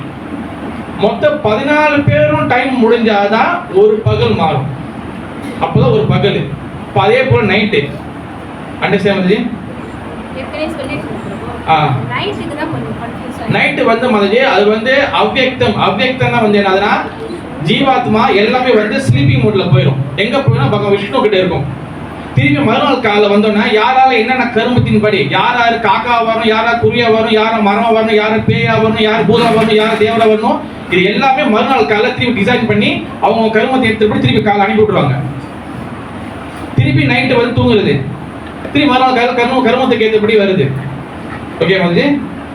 மொத்தம் 14 பேரும் டைம் முடிஞ்சாதான் ஒரு பகல் மாறும், அப்பதான் ஒரு பகல். இப்போ அதே போல நைட்டு. அண்டர்ஸ்டாண்ட்? ஏற்கனவே சொல்லியிருக்கேன் பிரபு. ஆ. நைட்டுக்கு தான் கொஞ்சம் கன்ஃபியூஸ் ஆயிடுச்சு. நைட்டு வந்து மதஜி அது வந்து அவ்யக்தம். அவ்யக்தம்னா வந்து என்னதுன்னா ஜீவாத்மா எல்லாமே வந்து ஸ்லீப்பிங் மோட்ல போயிடும். எங்க போயிடும்? பகவான் விஷ்ணு கிட்ட இருக்கும். திருப்பி மறுநாள் காலைல வந்தோன்னா யாரால என்னென்ன கருமத்தின் படி யார் யார் காக்கா வரணும், யாரா குருவியா வரணும், யாரா மரம் வரணும், யாரு பேயா வரணும், யாரு பூதா வரணும், யாரு தேவரா வரணும், இது எல்லாமே மறுநாள் காலைல திருப்பி டிசைன் பண்ணி அவங்க கருமத்தை எடுத்துப்படி திருப்பி காலை அனுப்பி விட்டுருவாங்க. திருப்பி நைட்டு வந்து தூங்குறது, திருப்பி மறுநாள் காலைல கருமத்துக்கு ஏற்றபடி வருது. ஓகே மாதிரி.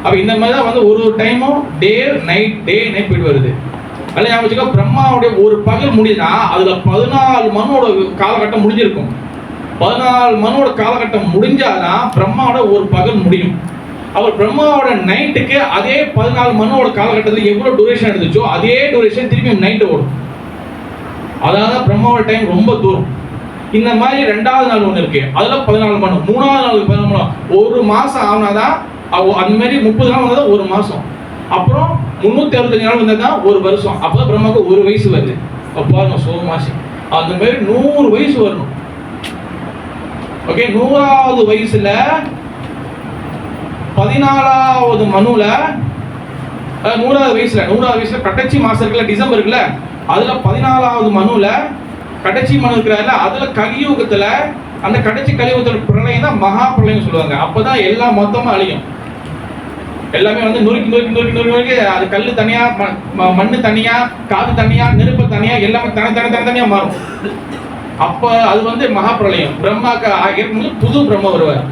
அப்ப இந்த மாதிரி தான் வந்து ஒரு டைமும் டே நைட் போயிட்டு வருது. நல்லா ஞாபகம் வச்சுக்கோ. பிரம்மாவுடைய ஒரு பகல் முடியுதுன்னா அதுல 14 மனோட காலகட்டம் முடிஞ்சிருக்கும். 14 மனோட காலகட்டம் முடிஞ்சாதான் பிரம்மாவோட ஒரு பகல் முடியும். அவர் பிரம்மாவோட நைட்டுக்கு அதே 14 மனோட காலகட்டத்தில் எவ்வளவு டியூரேஷன் எடுத்துச்சோ அதே டியூரேஷன் திருப்பி நைட்டு ஓடும். அதாவது பிரம்மாவோட டைம் ரொம்ப தூரம். இந்த மாதிரி 2வது நாள் ஒன்று இருக்கு, அதுல 14 மணி, 3வது நாளுக்கு 14 மணி, ஒரு மாசம் ஆனாதான் அந்த மாதிரி 30 நாள் வந்தா ஒரு மாசம். அப்புறம் 365 நாள் வந்தா ஒரு வருஷம். அப்பதான் பிரம்மாவுக்கு ஒரு வயசு வருது. பாருங்க சோமாசி. அந்த மாதிரி 100 வயசு வரணும். ஓகே, 100வது வயசுல 14வது மனுல 100வது வயசுல கடைசி மாசம் இருக்குல்ல, டிசம்பர் இருக்குல்ல, அதுல 14வது மனுல கடைசி மனு இருக்கிறாருல, அதுல கலியுகத்துல அந்த கடைசி கலியுகத்துல பிரளயம் தான் மகா பிரளயம் சொல்லுவாங்க. அப்பதான் எல்லாம் மொத்தமா அழியும். எல்லாமே வந்து நொறுக்கி அது கல்லு தனியா, மண்ணு தனியா, காது தனியா, நெருப்பு தனியா, எல்லாமே தனியா மாறும். அப்ப அது வந்து மகா பிரளயம். பிரம்மாக்கு புது பிரம்ம வருவார்.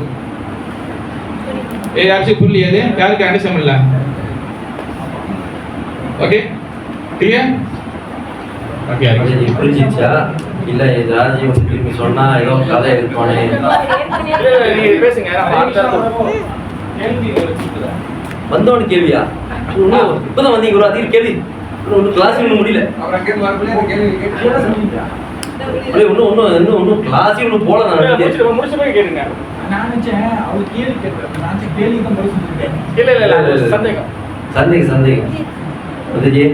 யாராச்சும் புரியலையாது? யாருக்கு அண்டர்ஸ்டாண்ட் இல்ல? Okay, clear? ஓகே, புரிஞ்சிச்சா? இல்ல ஏதாவது திரும்பி சொன்னா ஏதோ கதை இருப்பானே. நீங்க பேசுங்க. வந்தவனு கேள்வியா? இப்பதான் வந்தீங்க ஒரு அதிக கேள்வி. ஒன்னும் கிளாஸ் இன்னும் முடியல. இன்னும் கிளாஸ் இன்னும் போல. முடிச்ச போய் கேளுங்க. நான் நினைச்சேன் அவரு கேள்வி கேட்கிறேன். நான் கேள்வி தான் பதில் சொல்லிருக்கேன். இல்ல சந்தேகம் வந்துச்சு.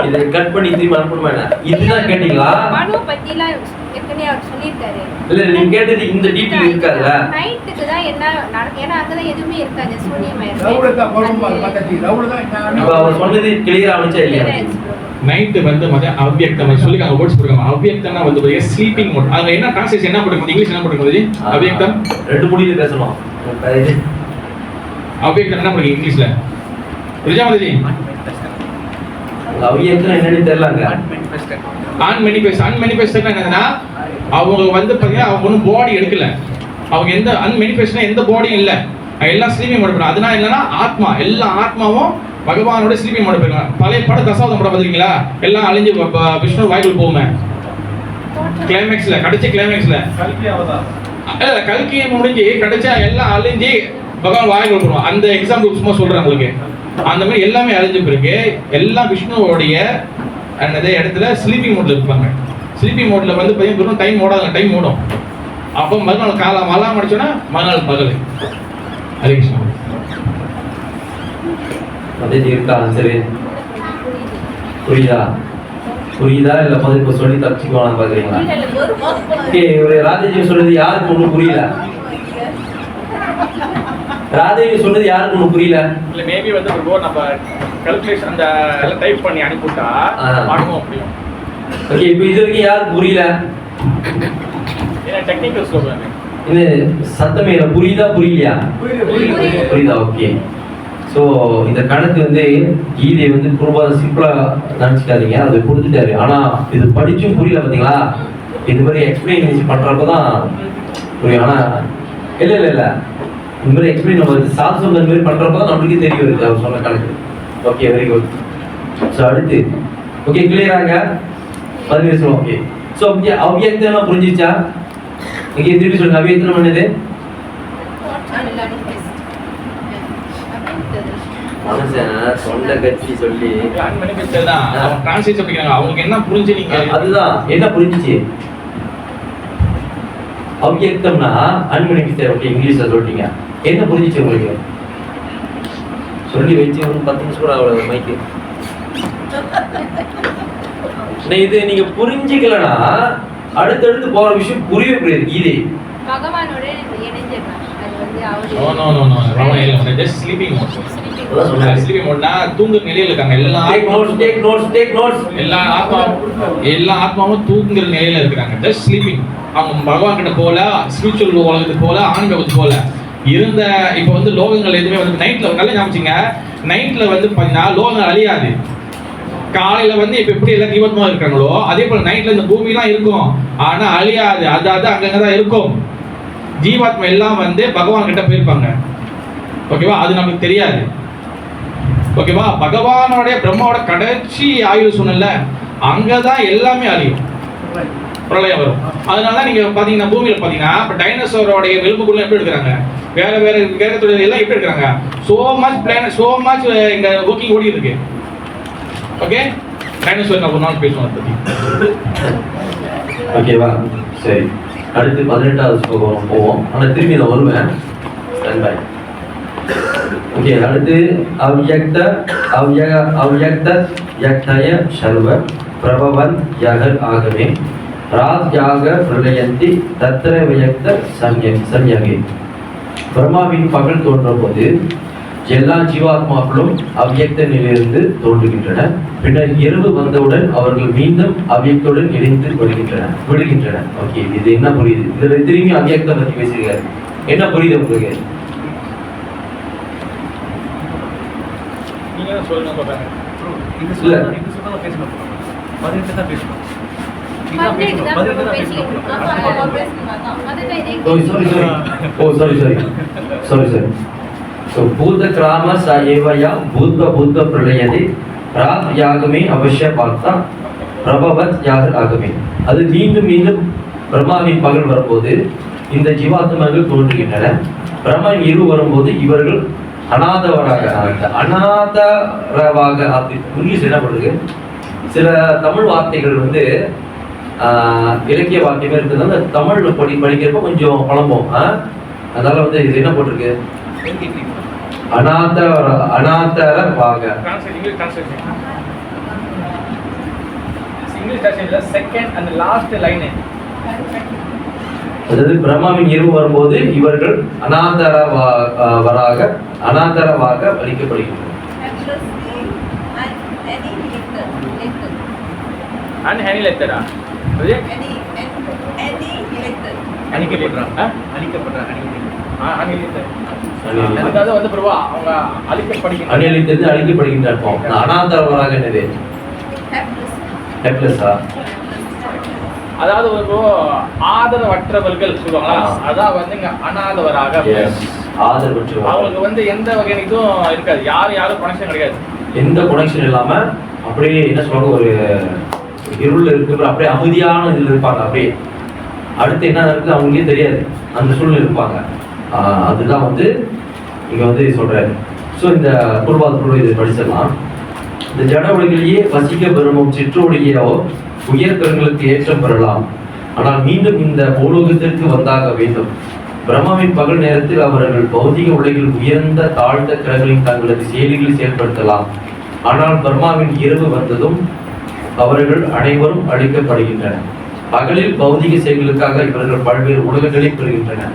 இதை கட் பண்ணி திரும்ப அனுப்பணுமா? இதுதான் கேட்டீங்களா? மனு பத்திலாம் ஏற்கனவே அவர் சொல்லியிருக்காரு. இல்ல நீங்க கேட்டது இந்த டீட்டெயில் இருக்காதுல்ல. நைட்டுக்கு தான் என்ன நடக்கும், ஏன்னா அங்கதான் எதுவுமே இருக்காது, சூனியமாயிருக்கு. இப்ப அவர் சொன்னது கிளியரா வந்துச்சா இல்லையா? நைட்டு வந்து அவ்வியக்தம் சொல்லிருக்காங்க, வேர்ட்ஸ் போடுறாங்க. அவ்வியக்தம்னா வந்து ஸ்லீப்பிங் மோட். அங்க என்ன டிரான்ஸ்லேஷன் என்ன போட்டுருக்கோம்? இங்கிலீஷ் என்ன போட்டுருக்கோம்? அவ்வியக்தம் ரெண்டு முடிவு பேசணும். அவ்வியக்தம் என்ன போட்டுருக்கீங்க இங்கிலீஷ்ல? ரிஜாமதி அவ்வியக்தம் என்னன்னு தெரியலங்க. அன்மேனிஃபெஸ்ட் என்னன்னா அவங்க வந்து பாத்தீங்கன்னா அவங்க ஒன்றும் பாடி எடுக்கல. அவங்க எந்த அன்மேனிஃபெஸ்ட்னா எந்த பாடியும் இல்லை, எல்லாம் ஸ்லீப்பிங் மோட். அதனால என்னன்னா ஆத்மா, எல்லா ஆத்மாவும் பகவானோட ஸ்லீப்பிங் மோட் போயிருக்காங்க. பழைய படம் தசாவதம் படம் பாத்தீங்களா? எல்லாம் அழிஞ்சு விஷ்ணு வாய்க்குள் போகுமே கிளைமேக்ஸ்ல, கடைசி கிளைமேக்ஸ்ல கல்கியை முடிஞ்சு கடைசியா எல்லாம் அழிஞ்சு பகவான் வாய்க்குள் போடுவோம். அந்த எக்ஸாம்பிள் சும்மா சொல்றேன் உங்களுக்கு. அந்த மாதிரி எல்லாமே அழிஞ்ச பிறகு எல்லாம் விஷ்ணுவோடைய அந்த இடத்துல ஸ்லீப்பிங் மோட்ல இருப்பாங்க. ஸ்லீப்பிங் மோட்ல வந்து பார்த்தீங்கன்னா டைம் ஓடாது, டைம் ஓடும். அப்போ மறுநாள் காலம் மலாம் அடிச்சோன்னா மறுநாள் பகல். ஹரே கிருஷ்ணா. அதே இருக்கா? சரி, புரியுதா இல்ல முதல்ல இப்ப சொல்லி தப்பிச்சுக்கோலாம் பாக்குறீங்களா? ஒரு ராஜேஜி சொன்னது யாருக்கு ஒண்ணும் புரியல? ராதேவி சொன்னது யாருக்கு ஒன்றும் புரியல. இல்ல மேபி வந்து நம்ம கால்குலேஷன் அந்த எல்லாம் டைப் பண்ணி அனுப்பிவிட்டா பண்ணுவோம் அப்படியும். ஓகே, இப்போ இது வரைக்கும் யாருக்கு புரியல? ஏன்னா டெக்னிக்கல் சொல்றாங்க. இது சத்தமே புரியுதா புரியலையா? புரியுதா? ஓகே. ஸோ இந்த கணக்கு வந்து கீதை வந்து குருபாத சிம்பிளா நினைச்சுக்காதீங்க, அது கொடுத்துட்டாரு. ஆனா இது படிச்சும் புரியல பார்த்தீங்களா? இது மாதிரி எக்ஸ்பிளைன் பண்றப்பதான் புரியும். ஆனா இல்ல இந்த மாதிரி எக்ஸ்பிளைன் நம்ம சாது சொன்ன மாதிரி பண்றப்ப தான் நம்மளுக்கே தெரிய வருது அவர் சொன்ன கணக்கு. Okay, very good. ஸோ அடுத்து ஓகே, கிளியராங்க? பதினேழு சொல்லுவோம். ஓகே, ஸோ அவ்வியக்தம் புரிஞ்சிச்சா? இங்கே திருப்பி சொல்லுங்க, அவ்வியக்தம் என்னது? மனுஷன் சொந்த கட்சி சொல்லி அவங்களுக்கு என்ன புரிஞ்சு நீங்க அதுதான் என்ன புரிஞ்சிச்சு? அவ்வியக்தம்னா அன்மேனிஃபெஸ்ட். ஓகே, இங்கிலீஷ்ல சொல்லிட்டீங்க. என்ன புரிஞ்சிச்சு உங்களுக்கு? சொல்லி வச்சு ஒரு 10 நிமிஷம் கூட அவ்வளவு மைக்கு. இது நீங்க புரிஞ்சிக்கலனா அடுத்தடுத்து போற விஷயம் புரியவே புரியாது. கீதை பகவானோட இணைஞ்சிடலாம். அது வந்து அவரு ஜஸ்ட் ஸ்லீப்பிங் மோட். ஸ்லீப்பிங் மோட்னா தூங்கு நிலையில இருக்காங்க. எல்லா ஆத்மாவும் தூங்குற நிலையில இருக்காங்க. Just sleeping. அவங்க பகவான் கிட்ட போல, ஸ்பிரிச்சுவல் உலகத்துக்கு போல, ஆன்மீகத்துக்கு போல இருந்த. இப்போ வந்து லோகங்கள் எதுவுமே வந்து நைட்ல நல்லா ஞாபகிங்க. நைட்ல வந்து பாத்தீங்கன்னா லோகங்கள் அழியாது. காலையில வந்து இப்ப எப்படி எல்லாம் ஜீவத்மா இருக்காங்களோ அதே போல நைட்ல இந்த பூமி எல்லாம் இருக்கும், ஆனா அழியாது. அதாவது அங்கங்கதான் இருக்கும். ஜீவாத்மா எல்லாம் வந்து பகவான் கிட்ட போயிருப்பாங்க. ஓகேவா? அது நமக்கு தெரியாது. ஓகேவா? பகவானோட பிரம்மாவோட கடைசி ஆயுள் சொன்னல, அங்கதான் எல்லாமே அழியும், பிரளயம் வரும். அதனால நீங்க பாத்தீங்கன்னா பூமியில பாத்தீங்கன்னா இப்ப டைனோசரோடைய எலும்புக்குள்ள எப்படி எடுக்கிறாங்க, வேற வேற கிரகத்தோட எல்லாம் எப்படி எடுக்கிறாங்க. So much planet, so much இங்க ஒர்க்கிங் ஓடி இருக்கு. ஓகே, டைனோசர் நான் ஒரு நாள் பேசுவோம் அதை பத்தி. ஓகேவா? சரி, அடுத்து 18வது ஸ்லோகம் போவோம். ஆனா திரும்பி நான் வருவேன். Stand by. ஓகே, அடுத்து அவ்யக்த யக்தய சர்வ பிரபவன் யகர் ஆகவே ராஜ்யாக பிரளயந்தி தத்ர வியக்த சம்யகே. பிரம்மாவின் பகல் தோன்ற போது எல்லா ஜீவாத்மாக்களும் அவ்வியக்த நிலையிலிருந்து தோன்றுகின்றன. பின்னர் இரவு வந்தவுடன் அவர்கள் மீண்டும் அவ்வியக்துடன் இணைந்து விடுகின்றன. ஓகே, இது என்ன புரியுது? இதுல திரும்பி அவ்வியக்தம் பத்தி பேசுகிறார். என்ன புரியுது உங்களுக்கு? நீங்க தான் சொல்லணும் சொல்றாங்க. இது சொல்ல பேசணும். பதினெட்டு தான் பேசணும். பதினெட்டு தான் பதினெட்டு தான் பேசிட்டு பேசணும். இருக்கோம். அதுதான் இதே sorry. So भूत क्राम सा एवया भूत प्रलयदे रात यागमे अवश्य பார்த்தா பிரபவத் யாக ஆகமே. அது மீண்டும் பிரம்மாவின் பகல் வரும்போது இந்த ஜீவாத்மாக்கள் தோன்றுகின்றன. பிரம்மாவின் இரவு வரும்போது இவர்கள் அநாதவராக இங்கிலீஷ் என்ன பண்ணுறது, சில தமிழ் வார்த்தைகள் வந்து இலக்கிய வாக்கியமே இருக்கிறதுனால தமிழ் படிக்கிறப்ப கொஞ்சம் குழம்பும். அதனால வந்து இது என்ன போட்டிருக்கு, அநாதரவாக. இங்கிலீஷ் செகண்ட் அந்த லாஸ்ட் லைன், அதாவது பிரம்மாவின் இரவு வரும்போது இவர்கள் அநாதரவாக அளிக்கப்படுகின்றனர். அன்ஹெனிலேட்டடா அதுக்காக வந்து பிரபா அவங்க அழிக்கப்படுகின்றனர். அழிக்கப்படுகின்றனர். அநாதரவராக என்னது? ஹெப்லெஸ்ஸா? அதாவது ஒரு ஆதரவற்றவர்கள் சொல்லுவாங்களா, அதான் வந்து இங்க அநாதவராக. ஆதரவற்றவர்கள் அவங்களுக்கு வந்து எந்த வகையான இதுவும் இருக்காது, யாரும் கனெக்ஷன் கிடையாது, எந்த கனெக்ஷன் இல்லாம அப்படியே என்ன சொல்றாங்க, ஒரு இருள் இருக்கு, அப்படியே அமைதியான இதுல இருப்பாங்க. அப்படியே அடுத்து என்ன நடக்குது அவங்களுக்கே தெரியாது, அந்த சூழ்நிலை இருப்பாங்க. அதுதான் வந்து இங்க வந்து சொல்றாரு. ஸோ இந்த பூர்வாதத்தோடு இதை படிச்சிடலாம். இந்த ஜட உலகிலேயே வசிக்க விரும்பும் சிற்றோடையோ உயர்கரங்களுக்கு ஏற்றம் பெறலாம். ஆனால் மீண்டும் இந்த பூலோகத்திற்கு வந்தாக வேண்டும். பிரம்மாவின் பகல் நேரத்தில் அவர்கள் பௌதிக உலகில் உயர்ந்த தாழ்ந்த கிரகங்களின் தங்களது செயலிகளில் செயல்படுத்தலாம். ஆனால் பிரம்மாவின் இரவு வந்ததும் அவர்கள் அனைவரும் அழிக்கப்படுகின்றனர். பகலில் பௌதிக செயல்களுக்காக இவர்கள் பல்வேறு உலகங்களை பெறுகின்றனர்.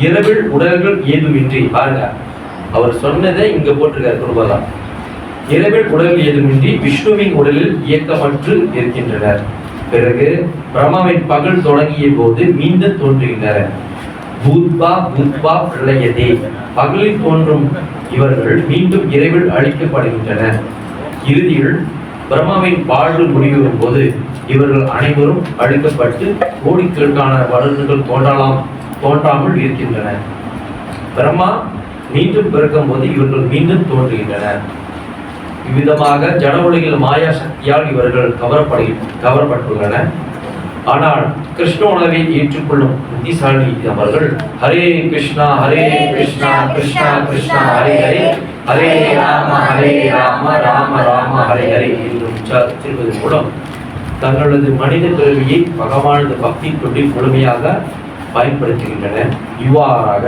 இரவில் உடல்கள் ஏதுமின்றி, பாருங்க அவர் சொன்னதை இங்க போட்டிருக்காரு குருபாலா. இரவில் உடல்கள் ஏதுமின்றி விஷ்ணுவின் உடலில் இயக்கமற்று இருக்கின்றனர். பிறகு பிரம்மாவின் பகல் தொடங்கிய போது மீண்டும் தோன்றுகின்றனர். பூத்பா பிரளயதே, பகலில் தோன்றும் இவர்கள் மீண்டும் இரவில் அழிக்கப்படுகின்றனர். இறுதியில் பிரம்மாவின் வாழ்வு முடிவரும் போது இவர்கள் அனைவரும் அழிக்கப்பட்டு கோடிக்கணக்கான வருடங்கள் தோன்றாமல் இருக்கின்றனர். பிரம்மா மீண்டும் பிறக்கும் போது இவர்கள் மீண்டும் தோன்றுகின்றனர். இவ்விதமாக ஜட உலகில் மாயா சக்தியால் இவர்கள் கவரப்பட்டுள்ளனர். ஆனால் கிருஷ்ண உணவை ஏற்றுக்கொள்ளும் புத்திசாலி அவர்கள் ஹரே கிருஷ்ணா கிருஷ்ணா கிருஷ்ணா ஹரே ஹரே, ஹரே ராம ராம ராம ஹரே ஹரே என்று உச்சாரிப்பதன் மூலம் தங்களது மனித பிறவியை பகவானது பக்தி தொண்டில் முழுமையாக பயன்படுத்துகின்றனர். இவ்வாறாக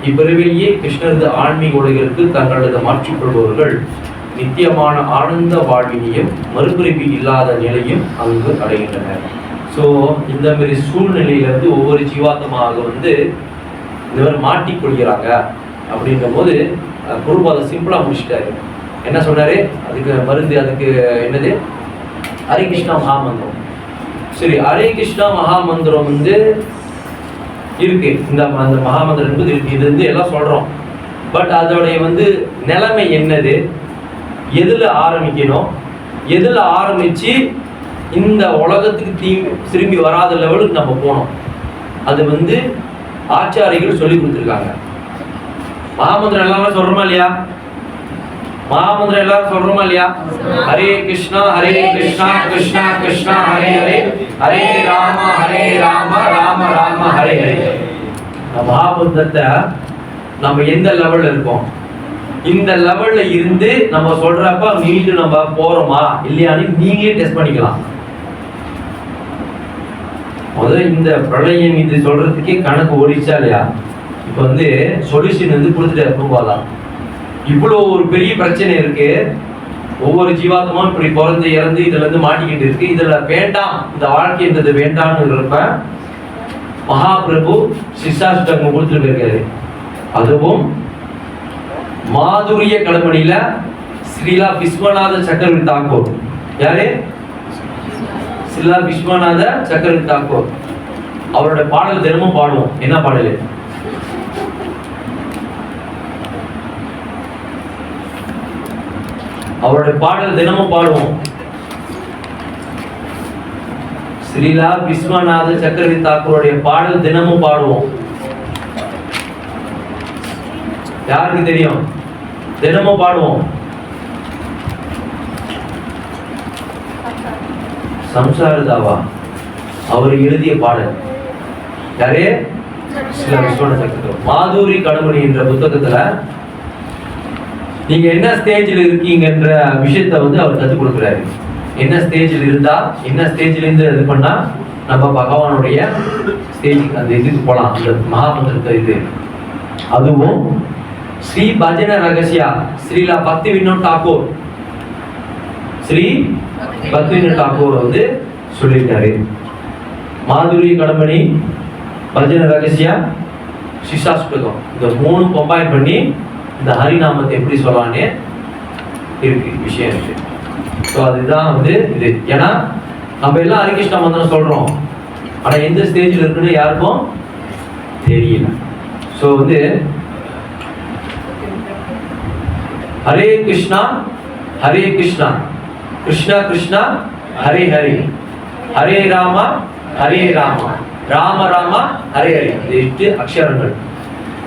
இப்பிறவிலேயே கிருஷ்ணரது ஆன்மீக உலகிற்கு தங்களது மாற்றிக்கொள்பவர்கள் நித்தியமான ஆனந்த வாழ்வினையும் மறுபிறவி இல்லாத நிலையும் அங்கு அடைகின்றனர். ஸோ இந்த மாதிரி சூழ்நிலையிலிருந்து ஒவ்வொரு ஜீவாத்மாக வந்து இந்த மாதிரி மாட்டிக்கொள்கிறாங்க. அப்படின்ற போது குருபாத சிம்பிளா முடிச்சிட்டாரு. என்ன சொன்னாரு, அதுக்கு மருந்து, அதுக்கு என்னது, ஹரே கிருஷ்ணா மகாமந்திரம். சரி, ஹரே கிருஷ்ணா மகாமந்திரம் வந்து இருக்கு, இந்த அந்த மகாமந்திரம் என்பது இருக்கு, இது வந்து எல்லாம் சொல்றோம். பட் அதோடைய வந்து நிலைமை என்னது, எதுல ஆரம்பிக்கணும், எதுல ஆரம்பிச்சு இந்த உலகத்துக்கு திரும்பி வராத லெவலுக்கு நம்ம போனோம், அது வந்து ஆச்சாரிகள் சொல்லி கொடுத்துருக்காங்க. மகாமந்திரம் எல்லாரும் சொல்றோமா இல்லையா? மகாமந்திரம் எல்லாரும் சொல்றோமா இல்லையா? ஹரே கிருஷ்ணா கிருஷ்ணா கிருஷ்ணா ஹரே ஹரே, ஹரே ராம ராம ராம ஹரே ஹரே. மகாமந்திரத்தை நம்ம எந்த லெவல்ல இருக்கோம், இந்த லெவல்ல இருந்து நம்ம சொல்றப்ப மீண்டும் நம்ம போறோமா இல்லையான்னு நீங்களே டெஸ்ட் பண்ணிக்கலாம். முதல்ல இந்த பிரளயம் இது சொல்றதுக்கே கணக்கு ஓடிச்சா இல்லையா? இப்ப வந்து சொல்யூஷன் வந்து கொடுத்துட்டு போகலாம். இவ்வளோ ஒரு பெரிய பிரச்சனை இருக்கு, ஒவ்வொரு ஜீவாத்மாவும் இப்படி பிறந்து இறந்து இதுல இருந்து மாட்டிக்கிட்டு இருக்கு, இதுல வேண்டாம், இந்த வாழ்க்கைன்றது வேண்டாம்னு இருப்ப மகாபிரபு சிஷ்டாஷ்டகம் கொடுத்துட்டு இருக்காரு. அதுவும் மாதுரிய களமணியில ஸ்ரீலா விஸ்வநாத சக்கரவர்த்தி தாக்கூர். யாரு? ஸ்ரீலா விஸ்வநாத சக்கரவர்த்தி தாக்கூர். அவரோட பாடல் தினமும் பாடுவோம். என்ன பாடல்? அவருடைய பாடல் தினமும் பாடுவோம். ஸ்ரீலா விஸ்வநாத சக்கரவர்த்தி தாக்கூருடைய பாடல் தினமும் பாடுவோம். யாருக்கு தெரியும்? தினமும் பாடுவோம். சம்சாரதாவா அவர் எழுதிய பாடல். யாரே? ஸ்ரீலா விஸ்வநாத சக்கரவர்த்தி. மாதுரி களமணி என்ற புத்தகத்துல நீங்க என்ன ஸ்டேஜில் இருக்கீங்கன்ற விஷயத்த வந்து அவர் கற்றுக் கொடுக்குறாரு. என்ன ஸ்டேஜில் இருந்தா, என்ன ஸ்டேஜில் இருந்து இது பண்ணா நம்ம பகவானுடைய ஸ்டேஜுக்கு அந்த இதுக்கு போகலாம். அந்த மகாமந்திரத்தை இது. அதுவும் ஸ்ரீ பஜன ரகசியா ஸ்ரீலா பக்தி வினோத் தாக்கூர், ஸ்ரீ பக்தி வினோத் தாக்கூர் வந்து சொல்லியிருக்காரு. மாதுரி களமணி, பஜன ரகசியா, சிஷாஷ்டகம், இந்த 3 கம்பைன் பண்ணி இந்த ஹரிநாமத்தை எப்படி சொல்லலான்னு இருக்கு விஷயம் இருக்கு. ஸோ அதுதான் வந்து இது. ஏன்னா நம்ம எல்லாம் ஹரிகிருஷ்ண மந்திரம் சொல்றோம், ஆனா எந்த ஸ்டேஜில் இருக்குன்னு யாருக்கும் தெரியல. ஸோ வந்து ஹரே கிருஷ்ணா ஹரே கிருஷ்ணா கிருஷ்ணா கிருஷ்ணா ஹரே ஹரே, ஹரே ராமா ஹரே ராமா ராம ராமா ஹரே ஹரே. இந்த 8 அக்ஷரங்கள்.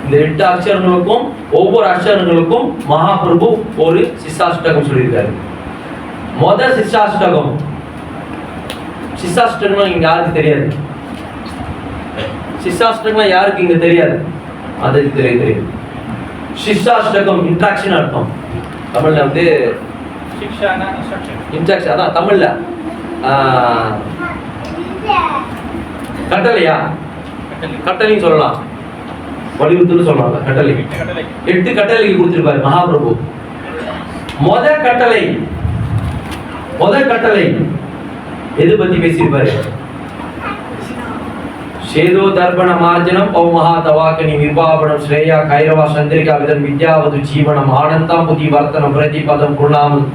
இந்த 8 அக்ஷரங்களுக்கும் ஒவ்வொரு அக்ஷரங்களுக்கும் மகாபிரபு ஒரு சிஷாஷ்டகம் சொல்லியிருக்காரு. முதல் சிஷாஷ்டகம், சிஷாஷ்டகம் இங்க யாருக்கு தெரியாது? சிஷாஷ்டகம் யாருக்கு இங்க தெரியாது? அது தெரியாது. சிஷாஷ்டகம் இன்ட்ராக்ஷன் அர்த்தம். தமிழ்ல வந்து இன்ட்ராக்ஷன், அதான் தமிழ்ல கட்டளையா, கட்டளைன்னு சொல்லலாம், வலியுறுத்தல் சொல்றாங்க. கட்டளை 8 கட்டளை கொடுத்திருப்பாரு மகாபிரபு. முதல் கட்டளை எது பத்தி பேசியிருப்பாரு? சேதோ தர்ப்பண மார்ஜனம் பௌமஹா தவாக்கனி நிர்வாபனம் ஸ்ரேயா கைரவா சந்திரிகா விதம் வித்யாவது ஜீவனம் ஆனந்தம் புதி வர்த்தனம் பிரதிபதம்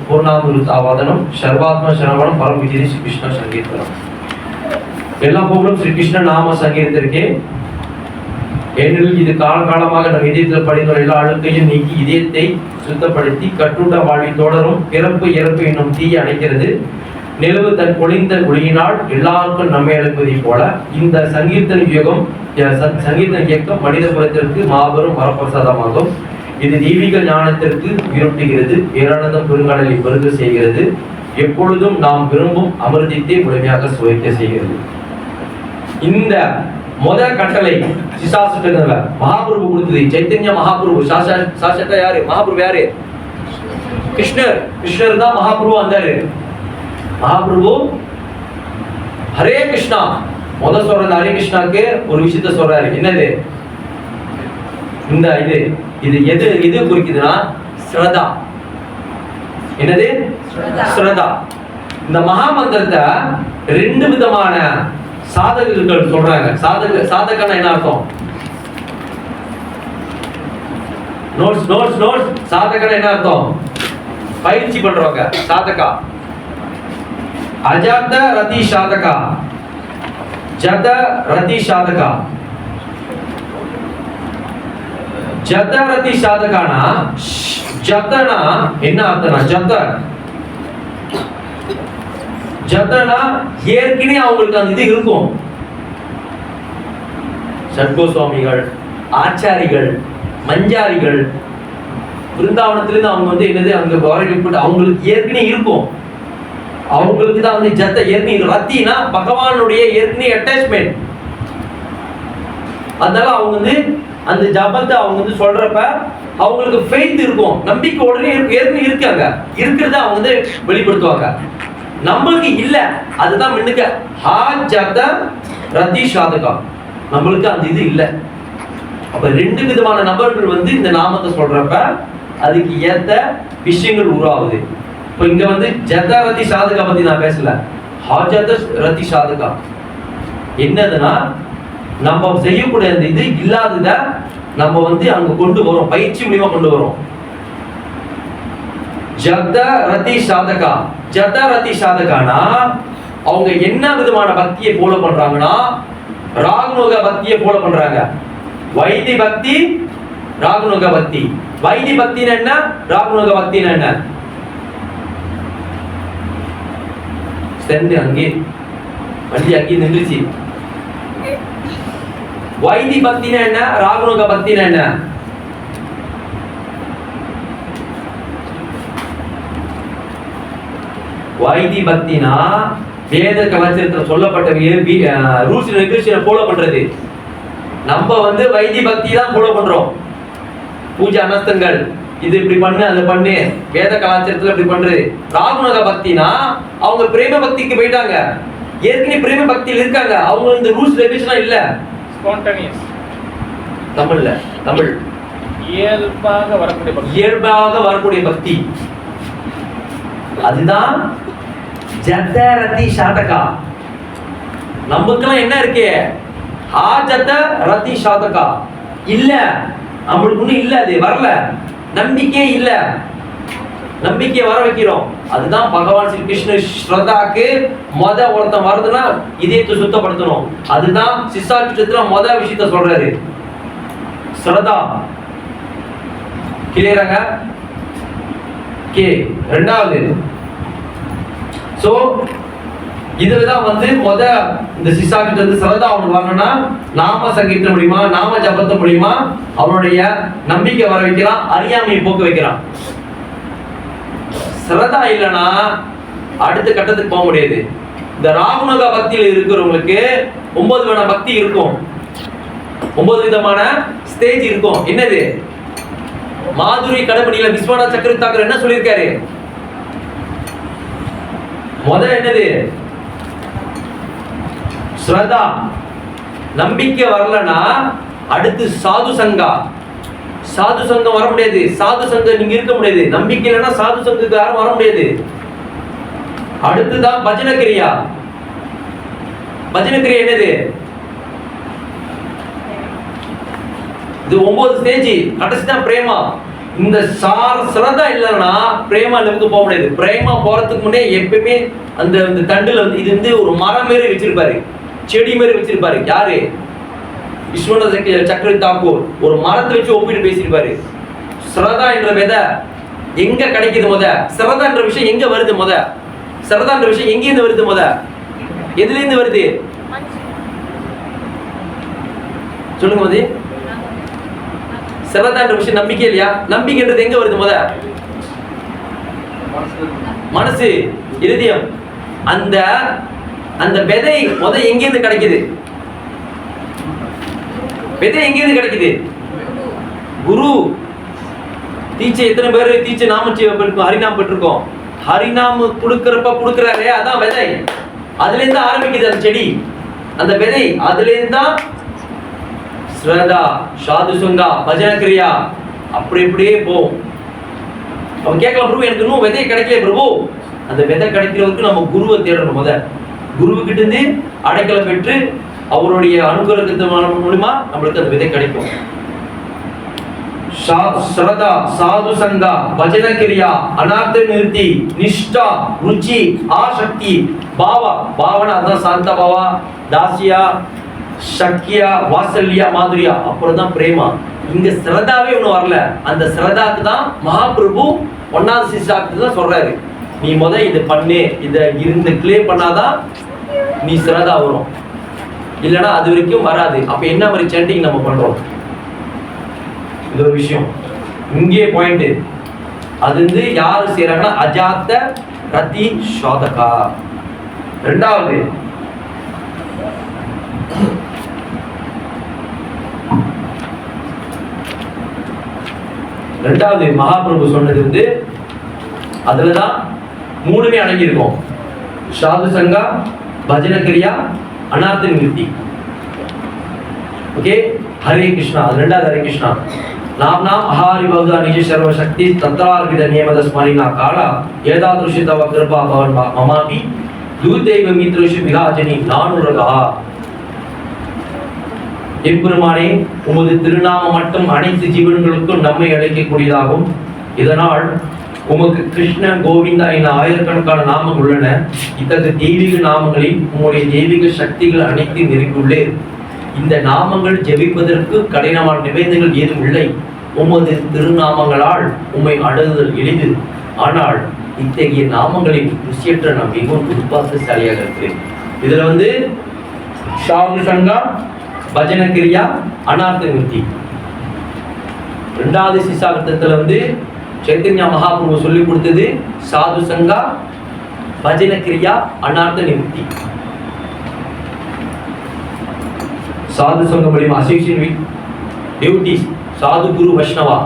பூர்ணாமிருதாவதனம் சர்வாத்ம சரவணம் பரம் விஜய் ஸ்ரீ கிருஷ்ண சங்கீர்த்தனம். எல்லா புகழும் ஸ்ரீ கிருஷ்ண நாம சங்கீதத்திற்கே. ஏனெனில் இது காலகாலமாக நம் இதயத்தில் படிந்த எல்லா அழுக்கையும் நீக்கி இதயத்தை சுத்தப்படுத்தி கட்டுண்ட வாழ்வில் தொடரும் பிறப்பு இறப்பு என்னும் தீயை அணைக்கிறது. நிலவு தன் பொழிந்த ஒளியினால் எல்லாருக்கும் நம்மை அழைப்பதை போல இந்த சங்கீர்த்தன இயக்கம் மனித குலத்திற்கு மாபெரும் வரப்பிரசாதமாகும். இது தெய்வீக ஞானத்திற்கு உயர்த்துகிறது, பேரானந்தம் பெருங்கடலை பெருக செய்கிறது, எப்பொழுதும் நாம் விரும்பும் அமிர்தத்தை முழுமையாக சுவைக்க செய்கிறது. இந்த முதல் கட்டளை சிஷாஷ்டகத்துல மகாபிரபு கொடுத்தது. சைத்தன்ய மகாபிரபு சாஷா யாரு? மகாபிரபு யாரு? கிருஷ்ணர் தான் மகாபிரபு வந்தாரு. மகாபிரபு ஹரே கிருஷ்ணா முதல் சொல்ற ஹரே கிருஷ்ணாக்கு ஒரு விஷயத்த சொல்றாரு. என்னது? இந்த இது எது குறிக்குதுன்னா ஸ்ரதா. என்னது? ஸ்ரதா. இந்த மகாமந்திரத்தை 2 விதமான சாதகர்கள் சொல்றாங்க. சாதகன்னா என்ன அர்த்தம்? நோட்ஸ் சாதகன்னா என்ன அர்த்தம்? பயிற்சி பண்றவங்க சாதகா. அஜாத ரதி சாதகா, ஜத ரதி சாதகா. ஜத ரதி சாதகானா ஜதனா என்ன அர்த்தம்னா ஜதனா ஏற்கனவே அவங்களுக்கு அந்த இது இருக்கும். சத்கோஸ்வாமிகள், ஆச்சாரிகள், மஞ்சாரிகள் பிருந்தாவனத்திலிருந்து அவங்க வந்து என்னது அங்க வரவேற்பட்டு அவங்களுக்கு ஏற்கனவே இருக்கும். அவங்களுக்கு தான் வந்து ஜத்த ஏற்கனவே ரத்தினா பகவானுடைய ஏற்கனவே அட்டாச்மெண்ட். அதனால அவங்க வந்து அந்த ஜபத்தை அவங்க வந்து சொல்றப்ப அவங்களுக்கு ஃபெய்த் இருக்கும், நம்பிக்கை உடனே ஏற்கனவே இருக்காங்க. இருக்கிறத அவங்க வந்து வெளிப்படுத்துவாங்க. நம்மளுக்கு இல்ல, அதுதான் முன்னுக்க ஹா ஜத ரதி சாதகா. நம்மளுக்கு அந்த இது இல்ல. அப்ப 2 விதமான நபர்கள் வந்து இந்த நாமத்தை சொல்றப்ப அதுக்கு ஏத்த விஷயங்கள் உருவாகுது. இப்ப இங்க வந்து ஜத ரதி சாதகா பத்தி நான் பேசல, ஹா ஜத ரதி சாதகா. என்னதுன்னா நம்ம செய்யக்கூடிய அந்த இது இல்லாதத நம்ம வந்து அங்க கொண்டு வரோம், பயிற்சி மூலியமா கொண்டு வரோம். ஜத ரதி சாதகா. ஜத ரதி சாதகானா அவங்க என்ன விதமான பக்தியை ஃபாலோ பண்றாங்கன்னா ராகுனுக பக்தியை ஃபாலோ பண்றாங்க. வைதி பக்தி, ராகுனுக பக்தி. வைதி பக்தினா என்ன, ராகுனுக பக்தினா என்ன? ஸ்டெண்ட் அங்கே வண்டி அங்கே நின்றுச்சு. வைதி பக்தினா என்ன, ராகுனுக பக்தினா என்ன? வைதி பக்தினா வேத கலாச்சாரத்தில் சொல்லப்பட்ட ரூல்ஸ் அண்ட் ரெகுலேஷனை ஃபாலோ பண்றது. நம்ம வந்து வைதி பக்தி தான் ஃபாலோ பண்றோம். பூஜை அனஸ்தங்கள் இது இப்படி பண்ணு அது பண்ணு, வேத கலாச்சாரத்துல இப்படி பண்றது. ராகுநக பக்தினா அவங்க பிரேம பக்திக்கு போயிட்டாங்க, ஏற்கனவே பிரேம பக்தியில் இருக்காங்க, அவங்க இந்த ரூல்ஸ் ரெகுலேஷனா இல்ல. ஸ்பான்டேனியஸ் தமிழ்ல தமிழ் இயல்பாக வரக்கூடிய பக்தி. இயல்பாக வரக்கூடிய பக்தி அதுதான் ஜத ரதி சாதகா. நமக்குலாம் என்ன இருக்கு, ஆ ஜத ரதி சாதகா இல்ல, நம்மளுக்கு ஒண்ணும் இல்ல, அது வரல, நம்பிக்கை இல்ல, நம்பிக்கை வர வைக்கிறோம். அதுதான் பகவான் ஸ்ரீ கிருஷ்ணர் ஸ்ரதாக்கு ஒருத்தன் வருதுன்னா இதயத்தை சுத்தப்படுத்தணும். அதுதான் சிசாட்சத்துல விஷயத்த சொல்றாரு, ஸ்ரதா. கிளியராங்க? கே ரெண்டாவது. சோ இதுலதான் வந்து இந்த சிசாக்கிட்ட இருந்து சிறந்தா அவனுக்கு வரணும்னா நாம சங்கீத முடியுமா, நாம ஜபத்த முடியுமா, அவனுடைய நம்பிக்கை வர வைக்கிறான், அறியாமையை போக்க வைக்கிறான். சிரதா இல்லைன்னா அடுத்த கட்டத்துக்கு போக முடியாது. இந்த ராகுநக பக்தியில் இருக்கிறவங்களுக்கு 9 விதமான பக்தி இருக்கும், 9 விதமான ஸ்டேஜ் இருக்கும். என்னது? மாதுரி கடமணியில விஸ்வநாத் சக்கரவர்த்தி தாக்கூர் என்ன சொல்லியிருக்காரு? முதல்ல என்னது? ஸ்ரதா. நம்பிக்கை வரலனா அடுத்து சாது சங்கா. சாது சங்கம் வர முடியாது, சாது சங்கம் நீங்க இருக்க முடியாது. நம்பிக்கை இல்லைன்னா சாது சங்கத்துக்கு யாரும் வர முடியாது. அடுத்துதான் பஜன கிரியா. பஜன கிரியா என்னது? இது 9 ஸ்டேஜ். கடைசி தான் பிரேமா. இந்த ஸ்ரதா இல்லைன்னா பிரேமா லெவலுக்கு போக முடியாது. பிரேமா போறதுக்கு முன்னே எப்பயுமே அந்த தண்டுல வந்து இது வந்து ஒரு மரம் மாரி வச்சிருப்பாரு, செடி மாரி வச்சிருப்பாரு. யாரு? விஸ்வநாத் சக்கரவர்த்தி தாக்கூர் ஒரு மரத்தை வச்சு ஒப்பிட்டு பேசியிருப்பாரு. ஸ்ரதா என்ற விதை எங்க கிடைக்குது? ஸ்ரதா என்ற விஷயம் எங்க வருது? ஸ்ரதா என்ற விஷயம் எங்கிருந்து வருது? எதுல இருந்து வருது? சொல்லுங்க மதி. ஸ்ரதா என்ற விஷயம் நம்பிக்கை இல்லையா? நம்பிக்கைன்றது எங்க வருது? மனசு, இருதயம். அந்த விதை எங்கிருந்து கிடைக்குது? விதை எங்கிருந்து கிடைக்குது? குரு. தீட்சை எத்தனை பேர் தீட்சை நாம ஹரிநாம் பெற்றிருக்கோம். ஹரிநாம் கொடுக்கறாரே அதான் விதை. அதுல இருந்து ஆரம்பிக்குது அந்த செடி, அந்த விதை. அதுல இருந்து தான் ஸ்ரதா, சாது சங்கா, பஜன கிரியா அப்படி இப்படியே போகும். அவன் கேட்கலாம், பிரபு எனக்கு இன்னும் விதை கிடைக்கல பிரபு. அந்த விதை கிடைக்கிறவருக்கு நம்ம குருவை தேடணும். குருவுக்கிட்ட இருந்து அடைக்கலம் பெற்று அவருடைய அனுகிரகத்தின் மூலமா நம்மளுக்கு அந்த விதை கிடைக்கும். ஸ்ரதா, சாது சங்கா, பஜன கிரியா, அனார்த்த நிறுத்தி, நிஷ்டா, ருச்சி, ஆசக்தி, பாவா. பாவனா அதான் சாந்த பாவா, தாசியா, சக்கியா, வாசல்யா, மாதுரியா, அப்புறம் தான் பிரேமா. இங்க ஸ்ரதாவே ஒண்ணு வரல. அந்த ஸ்ரதாக்கு தான் மகாபிரபு 1வது சிஷ்யாக்கு தான் சொல்றாரு, நீ இது பண்ணு, இத கிளே பண்ணாதான் நீ ஸ்ரதா வரும், இல்லைன்னா அது வரைக்கும் வராது. அப்ப என்ன மாதிரி சேண்டிங் நம்ம பண்றோம்? இது ஒரு விஷயம். இங்கே பாயிண்ட். அது வந்து யாரு செய்யறாங்கன்னா அஜாத்த ரதி சாதகா. ரெண்டாவது மகாபிரபு சொன்னது வந்து அதுலதான் 3மே அடங்கி இருக்கும். சாது சங்கா, பஜன கிரியா, அனார்த்த நிவர்த்தி. ஓகே, ஹரே கிருஷ்ணா. அது 2வது ஹரே கிருஷ்ணா. நாம் அஹாரி பௌதா நிஜ சர்வ சக்தி தத்ரார்வித நியமத ஸ்மரினா காலா ஏதாத்ருஷி தவ கிருபா பவன் மமாபி தூதேவ மித்ருஷி விகாஜனி நானுரகா. எம்பெருமானே, உமது திருநாமம் மட்டும் அனைத்து ஜீவன்களுக்கும் நம்மை அழைக்கக்கூடியதாகும். இதனால் உமக்கு கிருஷ்ணன் கோவிந்தா என ஆயிரக்கணக்கான நாமங்கள் உள்ளன. இத்தகைய தெய்வீக நாமங்களில் உங்களுடைய தெய்வீக சக்திகள் அனைத்து நிறைந்துள்ளேன். இந்த நாமங்கள் ஜெபிப்பதற்கு கடினமான நிபந்தனைகள் ஏதும் இல்லை. உமது திருநாமங்களால் உம்மை அடைதல் எளிது. ஆனால் இத்தகைய நாமங்களின் ருசியற்ற நான் மிகவும் துர்பாக்கியசாலியாக இருக்கிறேன். இதுல வந்து சாது சங்கா, பஜன கிரியா, அனார்த்த நிவர்த்தி. இரண்டாவது சிசார்த்தத்துல வந்து சைத்தன்யா மகாபிரபு சொல்லி கொடுத்தது சாது சங்கா, பஜன கிரியா, அனார்த்த நிவர்த்தி. சாது சங்க மூலியமா அசோசியேஷன் வித் டியூட்டிஸ், சாது குரு வைஷ்ணவா.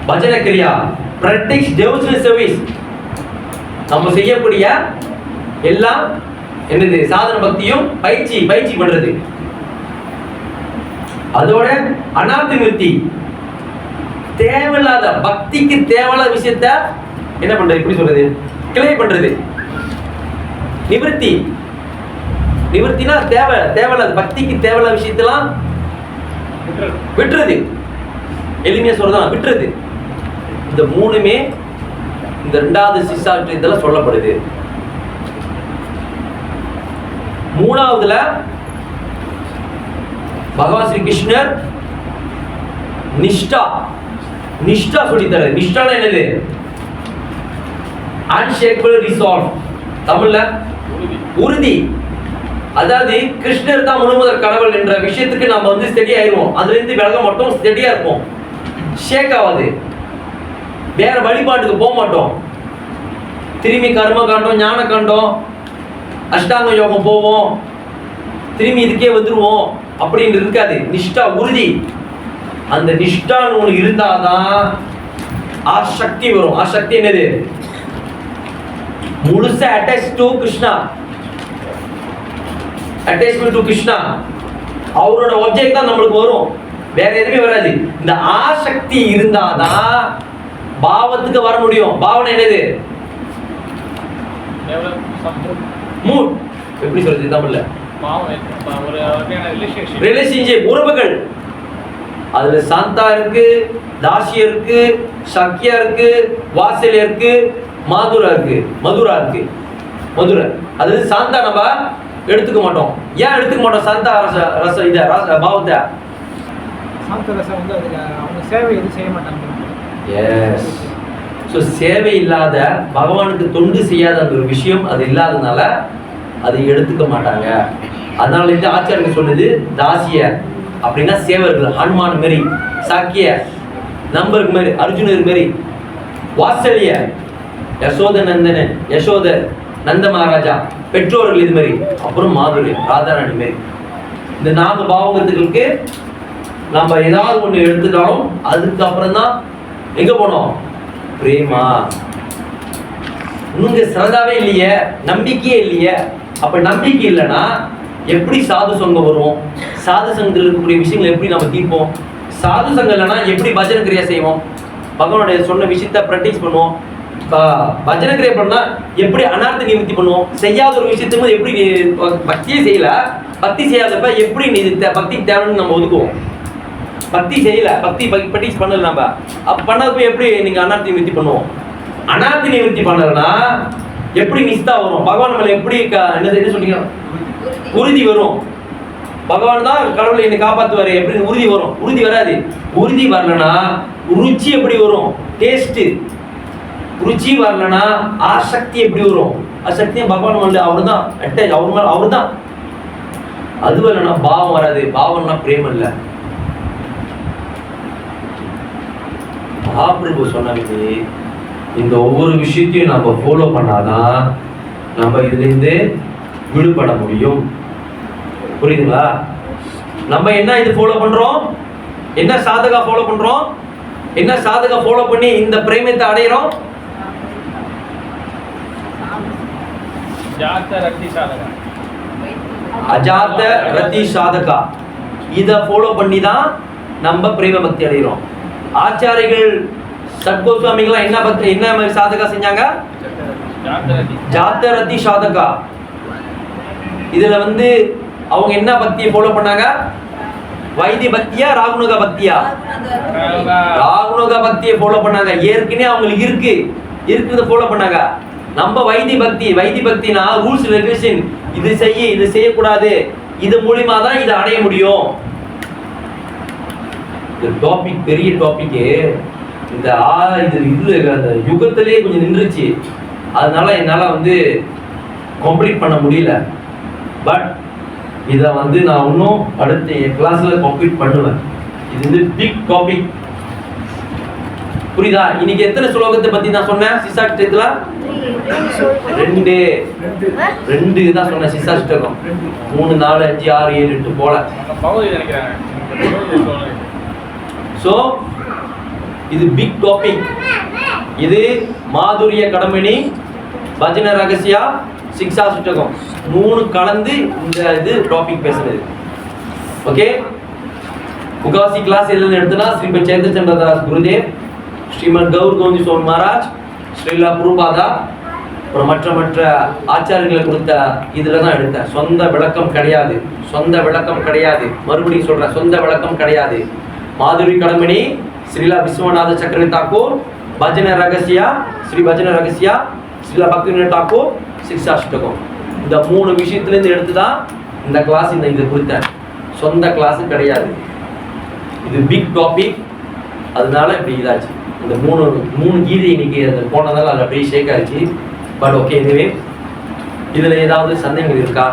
பஜன கிரியா பிராக்டிஸ் டிவோஷனல் சர்வீஸ். நம்ம செய்யக்கூடிய எல்லாம் என்னது சாதன பக்தியும் பயிற்சி பண்றது. அதோட அனார்த்த நிவர்த்தி, தேவையில்லாத பக்திக்கு தேவையில்லாத விஷயத்த என்ன பண்றது, எப்படி சொல்றது, கிளியர் பண்றது. நிவர்த்தினா தேவையில்லாத பக்திக்கு தேவையில்லாத விஷயத்தெல்லாம் விட்டுறது. எளிமையா சொல்றதான் விட்டுறது. இந்த மூணுமே இந்த இரண்டாவது சிசார்த்தத்துல சொல்லப்படுது. மூணாவதுல பகவான் ஸ்ரீ கிருஷ்ணர் நிஷ்டா சொல்லித்தர. நிஷ்டானா என்னது? Unshakeable resolve. தமிழ்ல உறுதி. அதாவது கிருஷ்ணர் தான் முழுமுதற் கடவுள் என்ற விஷயத்துக்கு நம்ம வந்து ஸ்டெடி ஆயிடுவோம். அதுல இருந்து விலக மாட்டோம், ஸ்டெடியா இருப்போம், ஷேக் ஆகாது. வேற வழிபாட்டுக்கு போக மாட்டோம். திரும்பி கர்ம காண்டம், ஞான காண்டம், அஷ்டாங்க யோகம் போவோம், திரும்பி இதுக்கே வந்துருவோம் அப்படின்னு இருக்காது. நிஷ்டா, உறுதி. அந்த நிஷ்டான்னு ஒண்ணு இருந்தாதான் ஆசக்தி வரும். ஆசக்தி என்னது? முழுசா attach to Krishna, attachment to Krishna. அவரோட ஆப்ஜெக்ட் தான் நம்மளுக்கு வரும், வேற எதுவுமே வராது. இந்த ஆசக்தி இருந்தாதான் பாவத்துக்கு வர முடியும். பாவனை என்னது? மூட். எப்படி சொல்றது தமிழ்ல? ரிலேஷன்ஷிப், உறவுகள். அதுல சாந்தா இருக்கு, தாசியா இருக்கு, சக்கியா இருக்கு, வாசல்யா இருக்கு, மதுரா இருக்கு. அதாவது சாந்தா நம்ம எடுத்துக்க மாட்டோம். ஏன் எடுத்துக்க மாட்டோம்? சாந்தா ரச இத பாவத்தை சாந்த ரசம் வந்து அதுக்கு அவங்க சேவை எதுவும் செய்ய மாட்டாங்க. எஸ். ஸோ சேவை இல்லாத, பகவானுக்கு தொண்டு செய்யாத அந்த ஒரு விஷயம் அது இல்லாதனால அதை எடுத்துக்க மாட்டாங்க. அதனால இந்த ஆச்சாரியர்கள் சொன்னது தாசிய அப்படின்னா சேவர்கள். ஹனுமான் மாரி, சாக்கிய நம்பருக்கு மாரி, அர்ஜுனர் மாரி, வாத்சல்ய யசோத நந்த மகாராஜா பெற்றோர்கள் இது மாதிரி, அப்புறம் மாதுரி ராதாராணி மாரி. இந்த 4 பாவகத்துகளுக்கு நம்ம ஏதாவது ஒண்ணு எடுத்துட்டாலும் அதுக்கு அப்புறம் தான் எங்க போனோம்? பிரேமா. இன்னும் சிறந்தாவே இல்லையே, நம்பிக்கையே இல்லையே. அப்ப நம்பிக்கை இல்லைன்னா எப்படி சாது சங்கம் வரும்? சாது சங்கத்தில் இருக்கக்கூடிய விஷயங்களை எப்படி நம்ம தீர்ப்போம்? சாது சங்கம் இல்லைன்னா எப்படி பஜன கிரியா செய்வோம்? பகவானுடைய சொன்ன விஷயத்த பிராக்டிஸ் பண்ணுவோம். பஜன கிரியா பண்ணா எப்படி அனார்த்த நிவர்த்தி பண்ணுவோம்? செய்யாத ஒரு விஷயத்துக்கு எப்படி பக்தியே செய்யல, பக்தி செய்யாதப்ப எப்படி பக்திக்கு தேவைன்னு நம்ம ஒதுக்குவோம்? பக்தி செய்யல, பக்தி பிராக்டிஸ் பண்ணல, நம்ம அப்ப பண்ணப்ப எப்படி நீங்க அனார்த்த நிவர்த்தி பண்ணுவோம்? அனார்த்த நிவர்த்தி பண்ணலன்னா எப்படி நிஷ்டா வரும்? பகவான் மேல எப்படி என்ன சொன்னீங்க? உறுதி வரும். பகவான் தான் கடவுளை என்னை காப்பாத்துவாரு எப்படி உறுதி வரும்? உறுதி வராது. உறுதி வரலன்னா ருச்சி எப்படி வரும்? டேஸ்ட். ருச்சி வரலன்னா ஆசக்தி எப்படி வரும்? ஆசக்தியும் பகவான் மேல அவர்தான் அட்டாச், அவர் மேல அவர்தான். அது வரலன்னா பாவம் வராது. பாவம்னா பிரேமம் இல்ல. மகாபிரபு சொன்னது இந்த ஒவ்வொரு விஷயத்தையும் நம்ம ஃபாலோ பண்ணாதான் நம்ம இதுல இருந்து விடுபட முடியும். புரியுதுங்களா? நம்ம என்ன இது ஃபாலோ பண்றோம்? என்ன சாதகா ஃபாலோ பண்றோம்? என்ன சாதகா ஃபாலோ பண்ணி இந்த பிரேமத்தை அடையறோம்? அஜாத்த ரத்தி சாதகா. இத ஃபாலோ பண்ணி தான் நம்ம பிரேம பக்தி அடைகிறோம். ஆச்சாரிகள் சத்கோஸ்வாமிகள் என்ன பக்தி, என்ன மாதிரி சாதகா செஞ்சாங்க? ஜாத்த ரத்தி சாதகா. இதுல வந்து அவங்க என்ன பக்தியை ஃபாலோ பண்ணாங்க? வைதி பக்தியா ராகுனுக பக்தியா? ராகுனுக பக்தியை ஃபாலோ பண்ணாங்க. ஏற்கனவே அவங்களுக்கு இருக்கிறத ஃபாலோ பண்ணாங்க. நம்ம வைதி பக்தினா ரூல்ஸ் ரெகுலேஷன், இது செய்யக்கூடாது, இது மூலியமா தான் இதை அடைய முடியும். இந்த டாபிக் பெரிய டாபிக். இந்த அந்த யுகத்திலே கொஞ்சம் நின்றுச்சு. அதனால என்னால வந்து கம்ப்ளீட் பண்ண முடியல. பட் இதை வந்து நான் இன்னும் அடுத்த கிளாஸ்ல கம்ப்ளீட் பண்ணுவேன். இது வந்து பிக் டாபிக். புரியுதா? இன்னைக்கு எத்தனை ஸ்லோகத்தை பத்தி நான் சொன்னேன்? சிசாஷ்டகத்துல 2 தான் சொன்னேன். சிசாஷ்டகம் 3, 4, 5, 6, 7, 8 போல. ஸோ இது பிக் டாபிக். இது மாதுரிய கடமணி, பஜன ரகசியா, சிக்ஷாஷ்டகம் 3 கலந்து இந்த டாபிக் பேசுறது. ஓகே, முகாசி கிளாஸ் எல்லாம் எடுத்தனா ஸ்ரீமத் சேந்திர சந்திரதாஸ் குருதேவ், ஸ்ரீமத் கௌர் கோவிந்த் சுவாமி மகாராஜ், ஸ்ரீலா பிரபுபாதா, அப்புறம் மற்ற ஆச்சாரியர்களை கொடுத்த இதுல தான் எடுத்தேன். சொந்த விளக்கம் கிடையாது. மறுபடியும் சொல்றேன், சொந்த விளக்கம் கிடையாது. மாதுரி கடமணி, ஸ்ரீலா விஸ்வநாத சக்கரவர்த்தி தாக்கூர், பஜன ரகசியா, ஸ்ரீலா பக்திவினோத் தாக்கூர், சிக்ஷாஷ்டகம். இந்த 3 விஷயத்திலிருந்து எடுத்துதான் இந்த கிளாஸ் இது கொடுத்தேன். சொந்த கிளாஸ் கிடையாது. இது பிக் டாபிக். அதனால இப்படி இதாச்சு. இந்த 3 கீதை இன்னைக்கு அது போனதால அது அப்படியே ஷேக் ஆயிடுச்சு. பட் ஓகே, இதுவே இதுல ஏதாவது சந்தேகங்கள் இருக்கா?